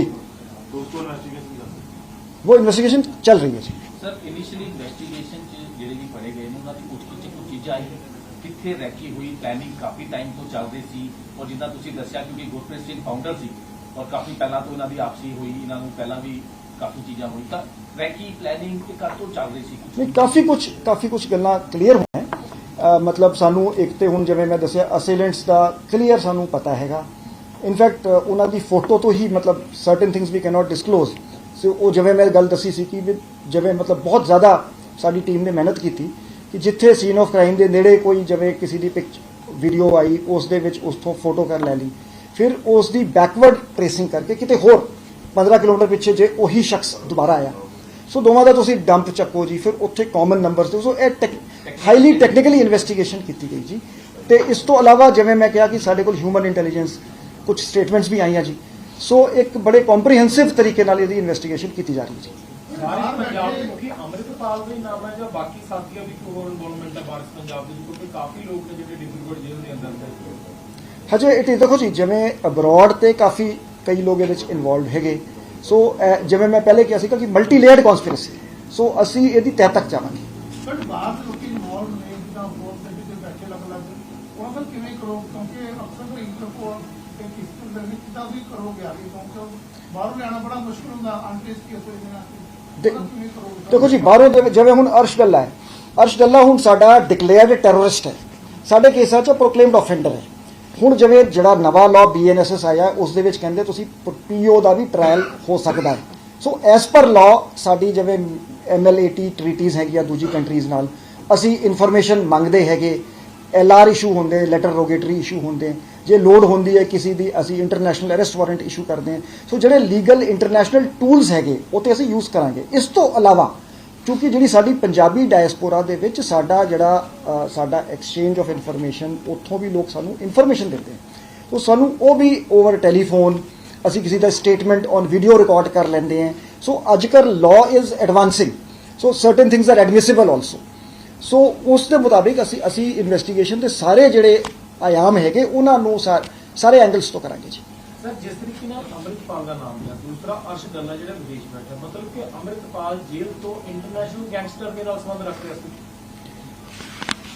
तो उसको इन्वेस्टिगेशन कर सकते वो इन्वेस्टिगेशन चल रही है जी। ਸਰ ਇਨੀਸ਼ੀਅਲੀ ਇਨਵੈਸਟੀਗੇਸ਼ਨ 'ਚ ਜਿਹੜੇ ਵੀ ਫੜੇ ਗਏ ਨੇ ਉਹਨਾਂ ਦੀ ਪੁੱਛਗਿੱਛ 'ਚ ਕੁਝ ਚੀਜ਼ਾਂ ਆਈ ਕਿੱਥੇ ਰੈਕੀ ਹੋਈ, ਪਲੈਨਿੰਗ ਕਾਫੀ ਟਾਈਮ ਤੋਂ ਚੱਲ ਰਹੀ ਸੀ, ਔਰ ਜਿੱਦਾਂ ਤੁਸੀਂ ਦੱਸਿਆ ਕਿਉਂਕਿ ਗੁਰਪ੍ਰੀਤ ਸਿੰਘ ਫਾਊਂਡਰ ਸੀ ਔਰ ਕਾਫੀ ਪਹਿਲਾਂ ਤੋਂ ਇਹਨਾਂ ਦੀ ਆਪਸੀ ਹੋਈ, ਇਹਨਾਂ ਨੂੰ ਪਹਿਲਾਂ ਵੀ ਕਾਫੀ ਚੀਜ਼ਾਂ ਹੋਈ, ਤਾਂ ਰੈਕੀ ਪਲੈਨਿੰਗ ਇਹ ਕਦ ਤੋਂ ਚੱਲ ਰਹੀ ਸੀ? ਨਹੀਂ ਕਾਫੀ ਕੁਝ ਗੱਲਾਂ ਕਲੀਅਰ ਹੋਈਆਂ, ਮਤਲਬ ਸਾਨੂੰ ਇੱਕ ਤੇ ਹੁਣ ਜਿਵੇਂ ਮੈਂ ਦੱਸਿਆ ਅਸੇਲੈਂਟਸ ਦਾ ਕਲੀਅਰ ਸਾਨੂੰ ਪਤਾ ਹੈਗਾ, ਇਨਫੈਕਟ ਉਹਨਾਂ ਦੀ ਫੋਟੋ ਤੋਂ ਹੀ ਮਤਲਬ ਸਰਟਨ ਥਿੰਗਸ ਵੀ ਕੈਨੋਟ ਡਿਸਕਲੋਜ਼, ਸੋ ਉਹ ਜਿਵੇਂ ਮੈਂ ਗੱਲ ਦੱਸੀ ਸੀ ਕਿ ਜਿਵੇਂ ਮਤਲਬ ਬਹੁਤ ਜ਼ਿਆਦਾ ਸਾਡੀ ਟੀਮ ਨੇ ਮਿਹਨਤ ਕੀਤੀ ਕਿ ਜਿੱਥੇ ਸੀਨ ਆਫ ਕ੍ਰਾਈਮ ਦੇ ਨੇੜੇ ਕੋਈ ਜਿਵੇਂ ਕਿਸੇ ਦੀ ਵੀਡੀਓ ਆਈ ਉਸ ਦੇ ਵਿੱਚ ਉਸ ਤੋਂ ਫੋਟੋ ਕਰ ਲੈ ਲਈ, ਫਿਰ ਉਸ ਦੀ ਬੈਕਵਰਡ ਟ੍ਰੇਸਿੰਗ ਕਰਕੇ ਕਿਤੇ ਹੋਰ 15 ਕਿਲੋਮੀਟਰ ਪਿੱਛੇ ਜੇ ਉਹੀ ਸ਼ਖਸ ਦੁਬਾਰਾ ਆਇਆ, ਸੋ ਦੋਵਾਂ ਦਾ ਤੁਸੀਂ ਡੰਪ ਚੱਕੋ ਜੀ, ਫਿਰ ਉੱਥੇ ਕਾਮਨ ਨੰਬਰਸ ਤੇ, ਸੋ ਇਹ ਹਾਈਲੀ ਟੈਕਨੀਕਲੀ ਇਨਵੈਸਟੀਗੇਸ਼ਨ ਕੀਤੀ ਗਈ ਜੀ। ਤੇ ਇਸ ਤੋਂ ਇਲਾਵਾ ਜਿਵੇਂ ਮੈਂ ਕਿਹਾ ਕਿ ਸਾਡੇ ਕੋਲ ਹਿਊਮਨ ਇੰਟੈਲੀਜੈਂਸ ਕੁਝ ਸਟੇਟਮੈਂਟਸ ਵੀ ਆਈਆਂ ਜੀ, ਸੋ ਇੱਕ ਬੜੇ ਕੰਪਰੀਹੈਂਸਿਵ ਤਰੀਕੇ ਨਾਲ ਇਹਦੀ ਇਨਵੈਸਟੀਗੇਸ਼ਨ ਕੀਤੀ ਜਾ ਰਹੀ ਹੈ ਜੀ। ਸਾਰੀ ਪੰਜਾਬ ਦੇ ਮੁਖੀ ਅੰਮ੍ਰਿਤਪਾਲ ਦਾ ਹੀ ਨਾਮ ਹੈ ਜਾਂ ਬਾਕੀ ਸਾਥੀਆਂ ਦੀ ਕੋਈ ਇਨਵੋਲਵਮੈਂਟ ਹੈ ਵਾਰਿਸ ਪੰਜਾਬ ਦੇ ਵਿੱਚ? ਕਿਉਂਕਿ ਕਾਫੀ ਲੋਕ ਨੇ ਜਿਹੜੇ ਡਿਬਰੂਗੜ੍ਹ ਜੇਲ੍ਹ ਦੇ ਅੰਦਰ ਨੇ। ਹਜੇ ਇਹ ਦੇਖੋ ਜੀ, ਜਿਵੇਂ ਅਬਰੋਡ ਤੇ ਕਾਫੀ ਕਈ ਲੋਕ ਇਹਦੇ ਵਿੱਚ ਇਨਵੋਲਵਡ ਹੈਗੇ, ਸੋ ਜਿਵੇਂ ਮੈਂ ਪਹਿਲੇ ਕਿਹਾ ਸੀਗਾ ਕਿ ਮਲਟੀ ਲੇਅਰਡ ਕਨਸਪੀਰੇਸੀ, ਸੋ ਅਸੀਂ ਇਹਦੀ ਤਹਿ ਤੱਕ ਜਾਵਾਂਗੇ। ਬਟ ਬਾਹਰ ਦੇ ਲੋਕੀ ਇਨਵੋਲਵ ਨੇ ਜਿੱਦਾਂ ਫੋਰਸ ਦੇ ਵਿੱਚ ਬੈਠੇ ਅਲੱਗ-ਅਲੱਗ, ਉਹਨਾਂ ਦਾ ਕਿਵੇਂ ਕਰੋ? ਕਿਉਂਕਿ ਅਕਸਰ ਇੰਟਰਪੋਲ ਤੇ ਕਿਸ ਤਰ੍ਹਾਂ ਦੀ ਕਿਦਾਂ ਵੀ ਕਰੋਗੇ ਆਗੇ, ਕਿਉਂਕਿ ਬਾਹਰੋਂ ਲਿਆਉਣਾ ਬੜਾ ਮੁਸ਼ਕਲ ਹੁੰਦਾ ਅਨਟੈਸਟ ਕੇਸ ਹੋਏ ਨੇ, ਕਿਵੇਂ ਕਰੋਗੇ? ਦੇਖੋ ਜੀ, ਬਾਹਰੋਂ ਜਿਵੇਂ ਹੁਣ ਅਰਸ਼ ਡੱਲਾ ਹੈ, ਅਰਸ਼ ਡੱਲਾ ਹੁਣ ਸਾਡਾ ਡਿਕਲੇਅਰਡ ਟੈਰਰਿਸਟ ਹੈ, ਸਾਡੇ ਕੇਸਾਂ 'ਚ ਪ੍ਰੋਕਲੇਮਡ ਆਫੈਂਡਰ ਹੈ। ਹੁਣ ਜਿਵੇਂ ਜਿਹੜਾ ਨਵਾਂ ਲਾਅ BNSS ਆਇਆ ਉਸ ਦੇ ਵਿੱਚ ਕਹਿੰਦੇ ਤੁਸੀਂ PO ਦਾ ਵੀ ਟ੍ਰਾਇਲ ਹੋ ਸਕਦਾ ਹੈ, ਸੋ ਐਸ ਪਰ ਲਾਅ ਸਾਡੀ ਜਿਵੇਂ MLAT ਟ੍ਰੀਟੀਜ਼ ਹੈਗੀਆਂ ਦੂਜੀ ਕੰਟਰੀਜ਼ ਨਾਲ, ਅਸੀਂ ਇਨਫੋਰਮੇਸ਼ਨ ਮੰਗਦੇ ਹੈਗੇ, LR ਇਸ਼ੂ ਹੁੰਦੇ, ਲੈਟਰ ਰੋਗੇਟਰੀ ਇਸ਼ੂ ਹੁੰਦੇ, ਜੇ ਲੋੜ ਹੁੰਦੀ ਹੈ ਕਿਸੇ ਦੀ ਅਸੀਂ ਇੰਟਰਨੈਸ਼ਨਲ ਅਰੈਸਟ ਵਾਰੰਟ ਇਸ਼ੂ ਕਰਦੇ ਹਾਂ, ਸੋ ਜਿਹੜੇ ਲੀਗਲ ਇੰਟਰਨੈਸ਼ਨਲ ਟੂਲਸ ਹੈਗੇ ਉਹ ਤੇ ਅਸੀਂ ਯੂਜ਼ ਕਰਾਂਗੇ। ਇਸ ਤੋਂ ਇਲਾਵਾ ਕਿਉਂਕਿ ਜਿਹੜੀ ਸਾਡੀ ਪੰਜਾਬੀ ਡਾਇਸਪੋਰਾ ਦੇ ਵਿੱਚ ਸਾਡਾ ਸਾਡਾ ਐਕਸਚੇਂਜ ਆਫ ਇਨਫੋਰਮੇਸ਼ਨ, ਉੱਥੋਂ ਵੀ ਲੋਕ ਸਾਨੂੰ ਇਨਫੋਰਮੇਸ਼ਨ ਦਿੰਦੇ ਹਨ, ਸੋ ਸਾਨੂੰ ਉਹ ਵੀ ਓਵਰ ਟੈਲੀਫੋਨ ਅਸੀਂ ਕਿਸੇ ਦਾ ਸਟੇਟਮੈਂਟ ਔਨ ਵੀਡੀਓ ਰਿਕਾਰਡ ਕਰ ਲੈਂਦੇ ਹਾਂ। ਸੋ ਅੱਜ ਕੱਲ੍ਹ law is advancing, so certain things are admissible also, so ਉਸ ਦੇ ਮੁਤਾਬਿਕ ਅਸੀਂ ਇਨਵੈਸਟੀਗੇਸ਼ਨ ਦੇ ਸਾਰੇ ਜਿਹੜੇ ਆਯਾਮ ਹੈਗੇ ਉਹਨਾਂ ਨੂੰ ਸਾਰੇ ਐਂਗਲਸ ਤੋਂ ਕਰਾਂਗੇ ਜੀ। ਸਰ ਜਿਸ ਤਰੀਕੇ ਨਾਲ ਅੰਮ੍ਰਿਤਪਾਲ ਦਾ ਨਾਮ ਲਿਆ, ਦੂਸਰਾ ਅਰਸ਼ ਡੱਲਾ ਜਿਹੜਾ ਵਿਦੇਸ਼ ਬੈਠਾ, ਮਤਲਬ ਕਿ ਅੰਮ੍ਰਿਤਪਾਲ ਜੇਲ੍ਹ ਤੋਂ ਇੰਟਰਨੈਸ਼ਨਲ ਗੈਂਗਸਟਰ ਦੇ ਨਾਲ ਸੰਬੰਧ ਰੱਖ ਰਿਹਾ ਸੀ।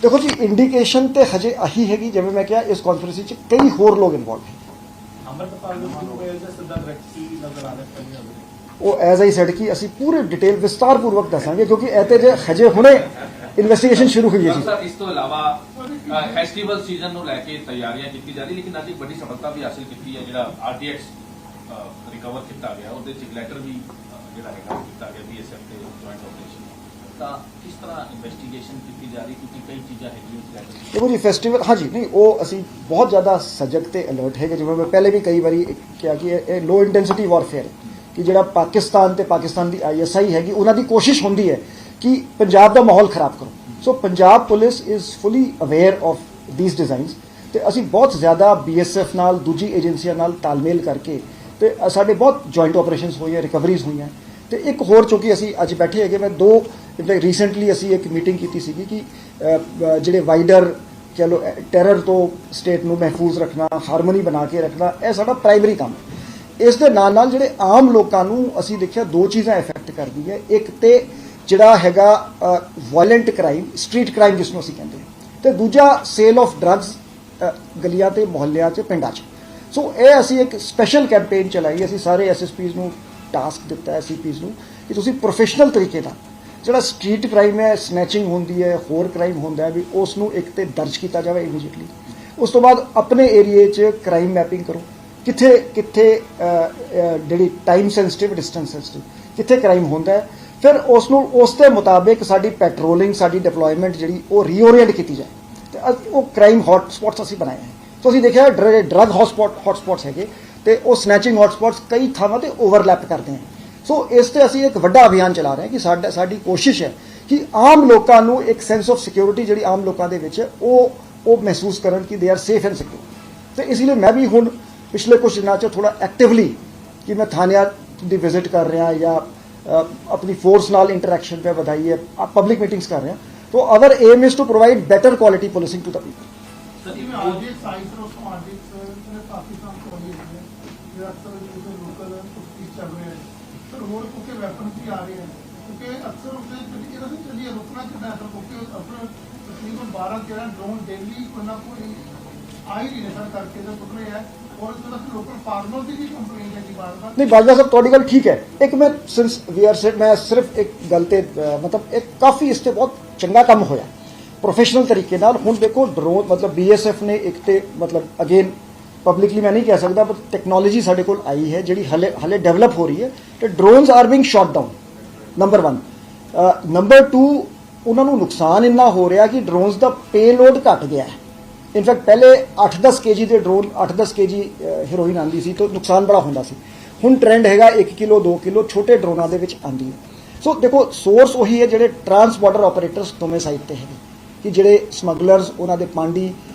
ਦੇਖੋ ਜੀ, ਇੰਡੀਕੇਸ਼ਨ ਤੇ ਹਜੇ ਆਹੀ ਹੈਗੀ, ਜਿਵੇਂ ਮੈਂ ਕਿਹਾ ਇਸ ਕਾਨਫਰੰਸ 'ਚ ਕਈ ਹੋਰ ਲੋਕ ਇਨਵੋਲਵ ਹੈ। ਅੰਮ੍ਰਿਤਪਾਲ ਦੇ ਮੋਬਾਈਲ ਤੇ ਸਿੱਧਾ ਡਾਇਰੈਕਟਲੀ ਨਜ਼ਰ ਆ ਰਿਹਾ ਹੈ। ਉਹ ਐਜ਼ ਆਈ ਸੈਡ ਕਿ ਅਸੀਂ ਪੂਰੇ ਡਿਟੇਲ ਵਿਸਤਾਰਪੂਰਵਕ ਦੱਸਾਂਗੇ, ਕਿਉਂਕਿ ਇਹ ਤੇ ਜੇ ਹਜੇ ਹੁਣੇ ਇਨਵੈਸਟੀਗੇਸ਼ਨ ਸ਼ੁਰੂ ਹੋਈ ਹੈ ਜੀ। ਸਰ ਇਸ ਤੋਂ ਇਲਾਵਾ ਫੈਸਟੀਵਲ ਸੀਜ਼ਨ ਨੂੰ ਲੈ ਕੇ ਤਿਆਰੀਆਂ ਕੀਤੀ ਜਾ ਰਹੀ, ਲੇਕਿਨ ਅੱਜ ਇੱਕ ਵੱਡੀ ਸਫਲਤਾ ਵੀ ਹਾਸਿਲ ਕੀਤੀ ਹੈ, ਜਿਹੜਾ RTX ਰਿਕਵਰ ਕੀਤਾ ਗਿਆ, ਉਹਦੇ 'ਚ ਇੱਕ ਲੈਟਰ ਵੀ ਜਿਹੜਾ ਹੈਗਾ ਕੀਤਾ ਗਿਆ BSF ਤੇ ਜੁਆਇੰਟ ਆਪਰੇਸ਼ਨ, ਤਾਂ ਕਿਸ ਤਰ੍ਹਾਂ ਇਨਵੈਸਟੀਗੇਸ਼ਨ ਕੀਤੀ ਜਾ ਰਹੀ, ਕਿਉਂਕਿ ਕਈ ਚੀਜ਼ਾਂ ਹੈਗੀਆਂ ਉਸ ਲੈਟਰ 'ਚ? ਦੇਖੋ ਜੀ, ਫੈਸਟੀਵਲ ਹਾਂਜੀ ਨਹੀਂ, ਉਹ ਅਸੀਂ ਬਹੁਤ ਜ਼ਿਆਦਾ ਸਜਗ ਤੇ ਅਲਰਟ ਹੈਗੇ, ਜਿਵੇਂ ਮੈਂ ਪਹਿਲੇ ਵੀ ਕਈ ਵਾਰੀ ਕਿਹਾ ਕਿ ਇਹ ਲੋ ਇੰਟੈਂਸਿਟੀ ਵਾਰਫੇਅਰ ਹੈ, ਕਿ ਜਿਹੜਾ ਪਾਕਿਸਤਾਨ ਤੇ ਪਾਕਿਸਤਾਨ ਦੀ ISI ਹੈਗੀ ਉਹਨਾਂ ਦੀ ਕੋਸ਼ਿਸ਼ ਹੁੰਦੀ ਹੈ ਕਿ ਪੰਜਾਬ ਦਾ ਮਾਹੌਲ ਖਰਾਬ ਕਰੋ, so Punjab police is fully aware of these designs, ਤੇ ਅਸੀਂ ਬਹੁਤ ਜ਼ਿਆਦਾ BSF ਨਾਲ ਦੂਜੀ ਏਜੰਸੀਆਂ ਨਾਲ ਤਾਲਮੇਲ ਕਰਕੇ ਤੇ ਸਾਡੇ ਬਹੁਤ ਜੁਆਇੰਟ ਆਪਰੇਸ਼ਨਸ ਹੋਈਆਂ, ਰਿਕਵਰੀਜ਼ ਹੋਈਆਂ, ਤੇ ਇੱਕ ਹੋਰ ਚੂੰਕਿ ਅਸੀਂ ਅੱਜ ਬੈਠੇ ਹੈਗੇ, ਮੈਂ ਦੋ ਰੀਸੈਂਟਲੀ ਅਸੀਂ ਇੱਕ ਮੀਟਿੰਗ ਕੀਤੀ ਸੀਗੀ ਕਿ ਜਿਹੜੇ ਵਾਈਡਰ ਚਲੋ ਟੈਰਰ ਤੋਂ ਸਟੇਟ ਨੂੰ ਮਹਿਫੂਜ਼ ਰੱਖਣਾ, ਹਾਰਮੋਨੀ ਬਣਾ ਕੇ ਰੱਖਣਾ, ਇਹ ਸਾਡਾ ਪ੍ਰਾਇਮਰੀ ਕੰਮ ਹੈ। ਇਸ ਦੇ ਨਾਲ ਨਾਲ ਜਿਹੜੇ ਆਮ ਲੋਕਾਂ ਨੂੰ ਅਸੀਂ ਦੇਖਿਆ ਦੋ ਚੀਜ਼ਾਂ ਇਫੈਕਟ ਕਰਦੀ ਹੈ, ਇੱਕ ਤੇ ਜਿਹੜਾ ਹੈਗਾ ਵਾਇਲੈਂਟ ਕ੍ਰਾਈਮ, ਸਟਰੀਟ ਕ੍ਰਾਈਮ ਜਿਸ ਨੂੰ ਅਸੀਂ ਕਹਿੰਦੇ ਹਾਂ, ਤੇ ਦੂਜਾ ਸੇਲ ਆਫ ਡਰੱਗਸ ਗਲੀਆਂ ਤੇ ਮੁਹੱਲਿਆਂ 'ਚ, ਪਿੰਡਾਂ 'ਚ। ਸੋ ਇਹ ਅਸੀਂ ਇੱਕ ਸਪੈਸ਼ਲ ਕੈਂਪੇਨ ਚਲਾਈ, ਅਸੀਂ ਸਾਰੇ SSPs ਨੂੰ ਟਾਸਕ ਦਿੱਤਾ ਹੈ, CPs ਨੂੰ, ਕਿ ਤੁਸੀਂ ਪ੍ਰੋਫੈਸ਼ਨਲ ਤਰੀਕੇ ਨਾਲ ਜਿਹੜਾ ਸਟਰੀਟ ਕ੍ਰਾਈਮ ਹੈ, ਸਨੈਚਿੰਗ ਹੁੰਦੀ ਹੈ, ਹੋਰ ਕ੍ਰਾਈਮ ਹੁੰਦਾ ਹੈ, ਵੀ ਉਸ ਨੂੰ ਇੱਕ ਤੇ ਦਰਜ ਕੀਤਾ ਜਾਵੇ ਇਮੀਡੀਏਟਲੀ। ਉਸ ਤੋਂ ਬਾਅਦ ਆਪਣੇ ਏਰੀਏ 'ਚ ਕ੍ਰਾਈਮ ਮੈਪਿੰਗ ਕਰੋ, ਕਿੱਥੇ ਕਿੱਥੇ ਜਿਹੜੀ ਟਾਈਮ ਸੈਂਸਿਟਿਵ, ਡਿਸਟੈਂਸ ਸੈਂਸਿਟਿਵ ਕਿੱਥੇ ਕ੍ਰਾਈਮ ਹੁੰਦਾ ਹੈ, ਫਿਰ ਉਸ ਨੂੰ ਉਸ ਦੇ ਮੁਤਾਬਿਕ ਸਾਡੀ ਪੈਟਰੋਲਿੰਗ, ਸਾਡੀ ਡਿਪਲੋਇਮੈਂਟ ਜਿਹੜੀ ਉਹ ਰੀਓਰੀਐਂਟ ਕੀਤੀ ਜਾਏ। ਤੇ ਉਹ ਕ੍ਰਾਈਮ ਹੌਟ ਸਪੌਟਸ ਅਸੀਂ ਬਣਾਏ ਹੈ। ਸੋ ਅਸੀਂ ਦੇਖਿਆ ਡਰੱਗ ਹੌਟ ਸਪੌਟਸ ਹੈਗੇ ਤੇ ਉਹ ਸਨੈਚਿੰਗ ਹੌਟ ਸਪੌਟਸ ਕਈ ਥਾਵਾਂ ਤੇ ਓਵਰਲੈਪ ਕਰਦੇ ਹਨ। ਸੋ ਇਸ ਤੇ ਅਸੀਂ ਇੱਕ ਵੱਡਾ ਅਭਿਆਨ ਚਲਾ ਰਹੇ ਹਾਂ ਕਿ ਸਾਡੀ ਕੋਸ਼ਿਸ਼ ਹੈ ਕਿ ਆਮ ਲੋਕਾਂ ਨੂੰ ਇੱਕ ਸੈਂਸ ਆਫ ਸਿਕਿਉਰਿਟੀ ਜਿਹੜੀ ਆਮ ਲੋਕਾਂ ਦੇ ਵਿੱਚ ਉਹ ਮਹਿਸੂਸ ਕਰਨ ਕਿ they are safe and secure. ਤੇ ਇਸ ਲਈ ਮੈਂ ਵੀ ਹੁਣ ਪਿਛਲੇ ਕੁਝ ਦਿਨਾਂ 'ਚ ਥੋੜਾ ਐਕਟਿਵਲੀ ਕਿ ਮੈਂ ਥਾਣਿਆਂ ਦੀ ਵਿਜ਼ਿਟ ਕਰ ਰਿਹਾ ਜਾਂ ਆਪਣੀ ਫੋਰਸ ਨਾਲ ਇੰਟਰੈਕਸ਼ਨ पे ਵਧਾਈ ਹੈ, ਪਬਲਿਕ ਮੀਟਿੰਗਸ ਕਰ ਰਿਹਾ। तो our aim is to provide better quality policing to the people. ਜਿਵੇਂ ਆਰਡੀਐਕਸ ਆਈਸਰੋ ਸਮਾਜਿਕ ਪਾਕਿਸਤਾਨ ਕੋਲ ਹੈ ਜਿਹੜਾ ਅਕਸਰ ਜਿਹੜੇ ਲੋਕਲ ਕੁਸ਼ਤੀ ਚੱਲ ਰਿਹਾ ਹੈ ਸਰ, ਹੋਰ ਕਿਉਂਕਿ ਵੈਪਨਸ ਵੀ ਆ ਰਹੇ ਹਨ, ਕਿਉਂਕਿ ਅਕਸਰ ਉਸੇ ਤਰੀਕੇ ਨਾਲ ਚੱਲੀਏ ਰੁਕਣਾ ਚਾਹੀਦਾ ਹੈ ਕਿਉਂਕਿ ਅਕਸਰ ਤਕਰੀਬਨ 12-13 ਡਰੋਨ ਡੇਲੀ ਕੋਈ ਨਾ ਕੋਈ ਆ ਹੀ ਨਹੀਂ ਰਿਹਾ ਸਰ ਕਰਕੇ ਤਾਂ ਪੁੱਟ ਰਹੇ ਹੈ। ਔਰ ਇਸ ਤਰ੍ਹਾਂ ਲੋਕਲ ਫਾਰਮਰ ਦੀ ਵੀ ਕੰਪਲੇਂਟ ਹੈ ਜੀ ਬਾਰ-ਬਾਰ। नहीं बाजवा साहब ਤੁਹਾਡੀ ਗੱਲ ठीक है। एक मैं सिंस वी आर सेट मैं सिर्फ एक गल ते मतलब एक काफ़ी इस ते बहुत चंगा काम होया प्रोफेशनल तरीके नाल। हुण देखो ड्रोन मतलब BSF ने एक ते मतलब अगेन पब्लिकली मैं नहीं कह सकता पर टैक्नोलॉजी साडे कोल आई है जिहड़ी हले डेवलप हो रही है ते drones are being shot down, number 1। Number 2 उन्हां नूं नुकसान इन्ना हो रहा कि ड्रोन्स दा पेलोड घट गया है। इनफैक्ट पहले 8-10 kg के ड्रोन 8-10 kg हीरोइन आती सी तो नुकसान बड़ा होंदा सी। हुण ट्रेंड हैगा 1 किलो 2 किलो छोटे ड्रोनां दे विच आंदी है। सो देखो सोर्स वही है जिहड़े ट्रांस बॉर्डर ऑपरेटर्स दोवें साइड ते हैगे कि जिहड़े समगलर्स उन्हां दे पांडी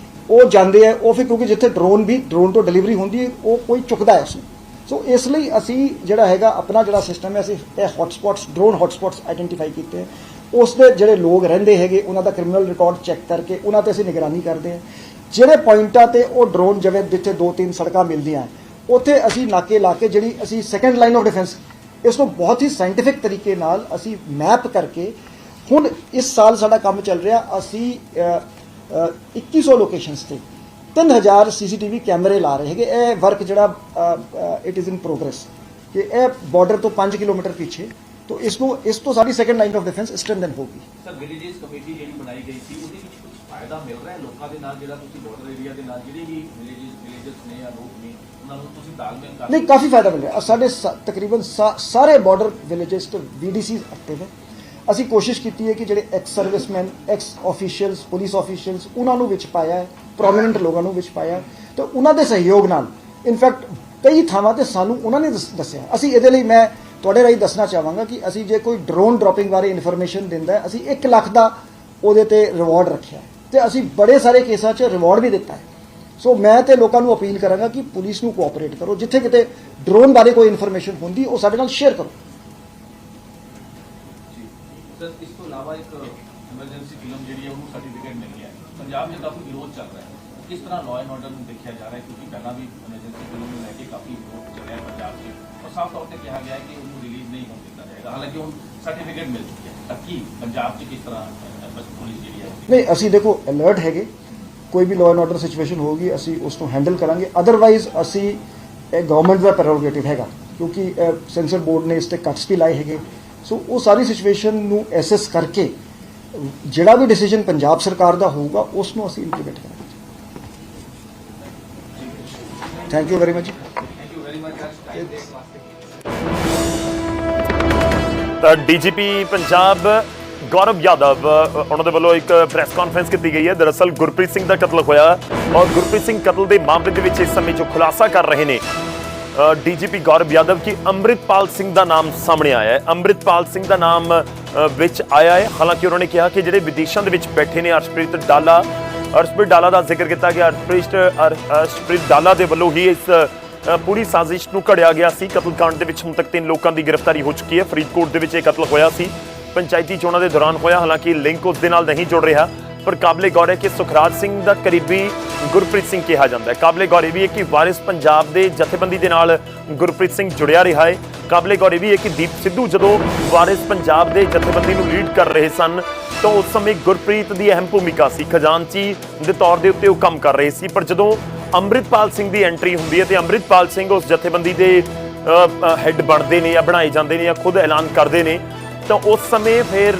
वो जांदे है वो फिर क्योंकि जिथे ड्रोन तो डिलीवरी होंदी है वो कोई चुकदा है उसनूं। सो इसलिए असी जिहड़ा हैगा अपना जिहड़ा सिस्टम है असी हॉटस्पॉट्स ड्रोन हॉटस्पॉट्स आइडेंटिफाई कीते हैं। उसदे जिहड़े लोग रहिंदे हैगे उन्हां दा क्रिमिनल रिकॉर्ड चैक करके उन्हां ते असी निगरानी करते हैं। ਜਿਹੜੇ ਪੁਆਇੰਟਾਂ ਤੇ ਉਹ ਡਰੋਨ ਜਿਵੇਂ ਜਿੱਥੇ 2-3 ਸੜਕਾਂ ਮਿਲਦੀਆਂ ਉੱਥੇ ਅਸੀਂ ਨਾਕੇ ਲਾ ਕੇ ਜਿਹੜੀ ਅਸੀਂ ਸੈਕੰਡ ਲਾਈਨ ਆਫ ਡਿਫੈਂਸ ਇਸ ਨੂੰ ਬਹੁਤ ਹੀ ਸਾਇੰਟੀਫਿਕ ਤਰੀਕੇ ਨਾਲ ਅਸੀਂ ਮੈਪ ਕਰਕੇ ਹੁਣ ਇਸ ਸਾਲ ਸਾਡਾ ਕੰਮ ਚੱਲ ਰਿਹਾ ਅਸੀਂ 2100 ਲੋਕੇਸ਼ਨਸ ਤੇ 3000 CCTV ਕੈਮਰੇ ਲਾ ਰਹੇ ਹੈਗੇ। ਇਹ ਵਰਕ ਜਿਹੜਾ ਇਟ ਇਜ਼ ਇਨ ਪ੍ਰੋਗਰੈਸ ਕਿ ਇਹ ਬਾਰਡਰ ਤੋਂ 5 ਕਿਲੋਮੀਟਰ ਪਿੱਛੇ तो इस तो सारी second line of defence strengthen होगी। सर विलेजेस कमेटी ਜਿਹੜੀ ਬਣਾਈ ਗਈ ਸੀ ਉਹਦੇ ਵਿੱਚ ਕੁਝ ਫਾਇਦਾ ਮਿਲ ਰਿਹਾ ਹੈ ਲੋਕਾਂ ਦੇ ਨਾਲ ਜਿਹੜਾ ਤੁਸੀਂ ਬਾਰਡਰ ਏਰੀਆ ਦੇ ਨਾਲ ਜਿਹੜੇ ਵੀ ਵਿਲੇजेस ਨੇ ਜਾਂ ਲੋਕ ਨੇ ਉਹਨਾਂ ਨੂੰ ਤੁਸੀਂ ਤਾਲਮੇਲ ਕਰ नहीं काफ़ी फायदा मिल रहा है। साढ़े तकरीबन सारे बॉर्डर विलेजेस तो VDCs एक्टिव है। ਅਸੀਂ ਕੋਸ਼ਿਸ਼ ਕੀਤੀ ਹੈ ਕਿ ਜਿਹੜੇ ex servicemen ex officials police officials ਉਹਨਾਂ ਨੂੰ ਵਿੱਚ ਪਾਇਆ ਹੈ, ਪ੍ਰੋਮੀਨੈਂਟ ਲੋਕਾਂ ਨੂੰ ਵਿੱਚ ਪਾਇਆ ਤੇ ਉਹਨਾਂ ਦੇ ਸਹਿਯੋਗ ਨਾਲ ਇਨਫੈਕਟ ਕਈ ਥਾਵਾਂ ਤੇ ਸਾਨੂੰ ਉਹਨਾਂ ਨੇ ਦੱਸਿਆ। ਅਸੀਂ ਇਹਦੇ ਲਈ ਮੈਂ ਤੁਹਾਡੇ ਰਾਹੀਂ ਦੱਸਣਾ ਚਾਹਾਂਗਾ ਕਿ ਅਸੀਂ ਜੇ ਕੋਈ ਡਰੋਨ ਡ੍ਰੌਪਿੰਗ ਬਾਰੇ ਇਨਫੋਰਮੇਸ਼ਨ ਦਿੰਦਾ ਹੈ ਅਸੀਂ 1 ਲੱਖ ਦਾ ਉਹਦੇ ਤੇ ਰਿਵਾਰਡ ਰੱਖਿਆ ਤੇ ਅਸੀਂ ਬੜੇ ਸਾਰੇ ਕੇਸਾਂ 'ਚ ਰਿਵਾਰਡ ਵੀ ਦਿੱਤਾ ਹੈ। ਸੋ ਮੈਂ ਤੇ ਲੋਕਾਂ ਨੂੰ ਅਪੀਲ ਕਰਾਂਗਾ ਕਿ ਪੁਲਿਸ ਨੂੰ ਕੋਆਪਰੇਟ ਕਰੋ, ਜਿੱਥੇ ਕਿਤੇ ਡਰੋਨ ਬਾਰੇ ਕੋਈ ਇਨਫੋਰਮੇਸ਼ਨ ਹੁੰਦੀ ਉਹ ਸਾਡੇ ਨਾਲ ਸ਼ੇਅਰ ਕਰੋ। ਸਰ ਇਸ ਤੋਂ ਇਲਾਵਾ ਇੱਕ ਐਮਰਜੈਂਸੀ ਫਿਲਮ ਜਿਹੜੀ ਹੈ ਉਹਨੂੰ ਸਰਟੀਫਿਕੇਟ ਮਿਲ ਗਿਆ ਪੰਜਾਬ 'ਚ ਕਾਫੀ ਵਿਰੋਧ ਚੱਲ ਰਿਹਾ ਹੈ, ਕਿਸ ਤਰ੍ਹਾਂ ਲਾਅ ਐਂਡ ਆਰਡਰ ਨੂੰ ਦੇਖਿਆ ਜਾ ਰਿਹਾ ਹੈ ਕਿਉਂਕਿ ਪਹਿਲਾਂ ਵੀ ਐਮਰਜੈਂਸੀ ਫਿਲਮ ਨੂੰ ਲੈ ਕੇ ਕਾਫੀ ਵਿਰੋਧ ਚੱਲਿਆ ਪੰਜਾਬ 'ਚ ਔਰ ਸਾਫ਼ ਤੌਰ ਤੇ ਕਿਹਾ ਗਿਆ ਹੈ ਕਿ ਉਹਨੂੰ ਰਿਲੀਜ਼ ਨਹੀਂ ਹੋਣ ਦਿੱਤਾ ਜਾਏਗਾ, ਹਾਲਾਂਕਿ ਹੁਣ ਸਰਟੀਫਿਕੇਟ ਮਿਲ ਚੁੱਕਿਆ ਹੈ। ਤਾਂ ਕੀ ਪੰਜਾਬ 'ਚ ਕਿਸ ਤਰ੍ਹਾਂ ਪੁਲਿਸ ਜਿਹੜੀ ਹੈ ਨਹੀਂ ਅਸੀਂ ਦੇਖੋ ਅਲਰਟ ਹੈਗੇ, ਕੋਈ ਵੀ ਲਾਅ ਐਂਡ ਆਰਡਰ ਸਿਚੁਏਸ਼ਨ ਹੋਊਗੀ ਅਸੀਂ ਉਸ ਨੂੰ ਹੈਂਡਲ ਕਰਾਂਗੇ। ਅਦਰਵਾਈਜ਼ ਅਸੀਂ ਇਹ ਗਵਰਨਮੈਂਟ ਦਾ ਪ੍ਰੈਰੋਗੇਟਿਵ ਹੈਗਾ ਕਿਉਂਕਿ ਸੈਂਸਰ ਬੋਰਡ ਨੇ ਇਸ ਤੇ ਕੱਟਸ ਵੀ ਲਾਏ ਹੈਗੇ। ਸੋ ਉਹ ਸਾਰੀ ਸਿਚੁਏਸ਼ਨ ਨੂੰ ਐਸੈਸ ਕਰਕੇ ਜਿਹੜਾ ਵੀ ਡਿਸੀਜਨ ਪੰਜਾਬ ਸਰਕਾਰ ਦਾ ਹੋਊਗਾ ਉਸ ਨੂੰ ਅਸੀਂ ਇੰਪਲੀਮੈਂਟ ਕਰਾਂਗੇ। Thank you very much. Thank you very much time ਦੇ ਵਾਸਤੇ। ਤਾਂ DGP ਪੰਜਾਬ ਗੌਰਵ ਯਾਦਵ ਉਹਨਾਂ ਦੇ ਵੱਲੋਂ ਇੱਕ ਪ੍ਰੈਸ ਕਾਨਫਰੰਸ ਕੀਤੀ ਗਈ ਹੈ। ਦਰਅਸਲ ਗੁਰਪ੍ਰੀਤ ਸਿੰਘ ਦਾ ਕਤਲ ਹੋਇਆ ਔਰ ਗੁਰਪ੍ਰੀਤ ਸਿੰਘ ਕਤਲ ਦੇ ਮਾਮਲੇ ਦੇ ਵਿੱਚ ਇਸ ਸਮੇਂ ਜੋ ਖੁਲਾਸਾ ਕਰ ਰਹੇ ਨੇ DGP ਗੌਰਵ ਯਾਦਵ ਕਿ ਅੰਮ੍ਰਿਤਪਾਲ ਸਿੰਘ ਦਾ ਨਾਮ ਸਾਹਮਣੇ ਆਇਆ ਹੈ। ਅੰਮ੍ਰਿਤਪਾਲ ਸਿੰਘ ਦਾ ਨਾਮ ਵਿੱਚ ਆਇਆ ਹੈ। ਹਾਲਾਂਕਿ ਉਹਨਾਂ ਨੇ ਕਿਹਾ ਕਿ ਜਿਹੜੇ ਵਿਦੇਸ਼ਾਂ ਦੇ ਵਿੱਚ ਬੈਠੇ ਨੇ ਅਰਸ਼ਪ੍ਰੀਤ ਡਾਲਾ ਦਾ ਜ਼ਿਕਰ ਕੀਤਾ ਗਿਆ। ਅਰਸ਼ਪ੍ਰੀਤ ਡਾਲਾ ਦੇ ਵੱਲੋਂ ਹੀ ਇਸ ਪੂਰੀ ਸਾਜ਼ਿਸ਼ ਨੂੰ ਘੜਿਆ ਗਿਆ ਸੀ। ਕਤਲकांड ਦੇ ਵਿੱਚ ਹੁਣ ਤੱਕ 3 ਲੋਕਾਂ ਦੀ ਗ੍ਰਿਫਤਾਰੀ ਹੋ ਚੁੱਕੀ ਹੈ। ਫਰੀਦਕੋਟ ਦੇ ਵਿੱਚ ਇਹ ਕਤਲ ਹੋਇਆ ਸੀ, ਪੰਚਾਇਤੀ ਚੋਣਾਂ ਦੇ ਦੌਰਾਨ ਹੋਇਆ। ਹਾਲਾਂਕਿ ਲਿੰਕ ਉਸ ਦੇ ਨਾਲ ਨਹੀਂ ਜੁੜ ਰਿਹਾ, ਪਰ ਕਾਬਲੇ ਗੌਰ ਹੈ ਕਿ ਸੁਖਰਾਜ ਸਿੰਘ ਦਾ ਕਰੀਬੀ ਗੁਰਪ੍ਰੀਤ ਸਿੰਘ ਕਿਹਾ ਜਾਂਦਾ ਹੈ। ਕਾਬਲੇ ਗੌਰ ਇਹ ਵੀ ਹੈ ਕਿ ਵਾਰਿਸ ਪੰਜਾਬ ਦੇ ਜਥੇਬੰਦੀ ਦੇ ਨਾਲ ਗੁਰਪ੍ਰੀਤ ਸਿੰਘ ਜੁੜਿਆ ਰਿਹਾ ਹੈ। ਕਾਬਲੇ ਗੌਰ ਇਹ ਵੀ ਹੈ ਕਿ ਦੀਪ ਸਿੱਧੂ ਜਦੋਂ ਵਾਰਿਸ ਪੰਜਾਬ ਦੇ ਜਥੇਬੰਦੀ ਨੂੰ ਲੀਡ ਕਰ ਰਹੇ ਸਨ ਤਾਂ ਉਸ ਸਮੇਂ ਗੁਰਪ੍ਰੀਤ ਦੀ ਅਹਿਮ ਭੂਮਿਕਾ ਸੀ, ਖਜ਼ਾਨਚੀ ਦੇ ਤੌਰ ਦੇ ਉੱਤੇ ਉਹ ਕੰਮ ਕਰ ਰਹੇ ਸੀ। ਪਰ ਜਦੋਂ ਅੰਮ੍ਰਿਤਪਾਲ ਸਿੰਘ ਦੀ ਐਂਟਰੀ ਹੁੰਦੀ ਹੈ ਤੇ ਅੰਮ੍ਰਿਤਪਾਲ ਸਿੰਘ ਉਸ ਜਥੇਬੰਦੀ ਦੇ ਹੈੱਡ ਬਣਦੇ ਨੇ ਜਾਂ ਬਣਾਏ ਜਾਂਦੇ ਨੇ ਜਾਂ ਖੁਦ ਐਲਾਨ ਕਰਦੇ ਨੇ, ਤਾਂ ਉਸ ਸਮੇਂ ਫਿਰ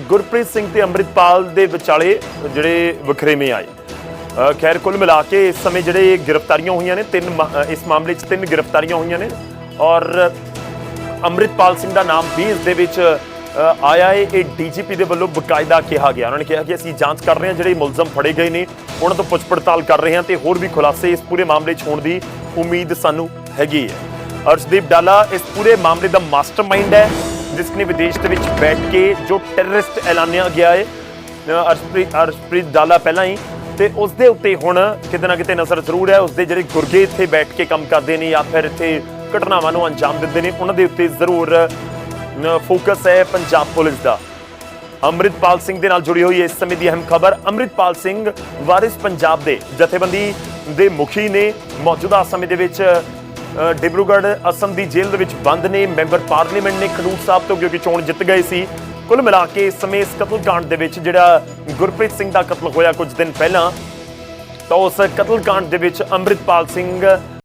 ਗੁਰਪ੍ਰੀਤ ਸਿੰਘ ਤੇ ਅੰਮ੍ਰਿਤਪਾਲ ਦੇ ਵਿਚਾਲੇ ਜਿਹੜੇ ਵਖਰੇਵੇਂ ਆਏ। ਖੈਰ ਕੁੱਲ ਮਿਲਾ ਕੇ ਇਸ ਸਮੇਂ ਜਿਹੜੇ ਗ੍ਰਿਫਤਾਰੀਆਂ ਹੋਈਆਂ ਨੇ ਇਸ ਮਾਮਲੇ 'ਚ 3 ਗ੍ਰਿਫਤਾਰੀਆਂ ਹੋਈਆਂ ਨੇ ਔਰ ਅੰਮ੍ਰਿਤਪਾਲ ਸਿੰਘ ਦਾ ਨਾਮ ਵੀ ਇਸ ਦੇ ਵਿੱਚ ਆਇਆ ਹੈ। ਇਹ ਡੀਜੀਪੀ ਦੇ ਵੱਲੋਂ ਬਕਾਇਦਾ ਕਿਹਾ ਗਿਆ, ਉਹਨਾਂ ਨੇ ਕਿਹਾ ਕਿ ਅਸੀਂ ਜਾਂਚ ਕਰ ਰਹੇ ਹਾਂ, ਜਿਹੜੇ ਮੁਲਜ਼ਮ ਫੜੇ ਗਏ ਨੇ ਉਹਨਾਂ ਤੋਂ ਪੁੱਛ ਪੜਤਾਲ ਕਰ ਰਹੇ ਹਾਂ ਤੇ ਹੋਰ ਵੀ ਖੁਲਾਸੇ ਇਸ ਪੂਰੇ ਮਾਮਲੇ 'ਚ ਹੋਣ ਦੀ ਉਮੀਦ ਸਾਨੂੰ ਹੈਗੀ ਹੈ। ਅਰਸ਼ਦੀਪ ਡਾਲਾ ਇਸ ਪੂਰੇ ਮਾਮਲੇ ਦਾ ਮਾਸਟਰਮਾਈਂਡ ਹੈ, ਜਿਸ ਨੇ ਵਿਦੇਸ਼ ਦੇ ਵਿੱਚ ਬੈਠ ਕੇ ਜੋ ਟੈਰਰਿਸਟ ਐਲਾਨਿਆ ਗਿਆ ਹੈ। ਅਰਸ਼ਪ੍ਰੀਤ ਡਾਲਾ ਪਹਿਲਾਂ ਹੀ, ਤੇ ਉਸ ਦੇ ਉੱਤੇ ਹੁਣ ਕਿਤੇ ਨਾ ਕਿਤੇ ਨਜ਼ਰ ਜ਼ਰੂਰ ਹੈ। ਉਸਦੇ ਜਿਹੜੇ ਗੁਰਗੇ ਇੱਥੇ ਬੈਠ ਕੇ ਕੰਮ ਕਰਦੇ ਨੇ ਜਾਂ ਫਿਰ ਇੱਥੇ ਘਟਨਾਵਾਂ ਨੂੰ ਅੰਜਾਮ ਦਿੰਦੇ ਨੇ, ਉਹਨਾਂ ਦੇ ਉੱਤੇ ਜ਼ਰੂਰ ਫੋਕਸ ਹੈ ਪੰਜਾਬ ਪੁਲਿਸ ਦਾ। ਅੰਮ੍ਰਿਤਪਾਲ ਸਿੰਘ ਦੇ ਨਾਲ ਜੁੜੀ ਹੋਈ ਇਸ ਸਮੇਂ ਦੀ ਅਹਿਮ ਖਬਰ। ਅੰਮ੍ਰਿਤਪਾਲ ਸਿੰਘ ਵਾਰਿਸ ਪੰਜਾਬ ਦੇ ਜਥੇਬੰਦੀ ਦੇ ਮੁਖੀ ਨੇ, ਮੌਜੂਦਾ ਸਮੇਂ ਦੇ ਵਿੱਚ ਡਿਬਰੂਗੜ੍ਹ ਅਸਮ ਦੀ ਜੇਲ੍ਹ ਦੇ ਵਿੱਚ ਬੰਦ ਨੇ। ਮੈਂਬਰ ਪਾਰਲੀਮੈਂਟ ਨੇ ਖਡੂਰ ਸਾਹਿਬ ਤੋਂ, ਕਿਉਂਕਿ ਚੋਣ ਜਿੱਤ ਗਏ ਸੀ। ਕੁੱਲ ਮਿਲਾ ਕੇ ਇਸ ਸਮੇਂ ਇਸ ਕਤਲकांड ਦੇ ਵਿੱਚ ਜਿਹੜਾ ਗੁਰਪ੍ਰੀਤ ਸਿੰਘ ਦਾ ਕਤਲ ਹੋਇਆ ਕੁਝ ਦਿਨ ਪਹਿਲਾਂ, ਤਾਂ ਉਸ ਕਤਲकांड ਦੇ ਵਿੱਚ ਅੰਮ੍ਰਿਤਪਾਲ ਸਿੰਘ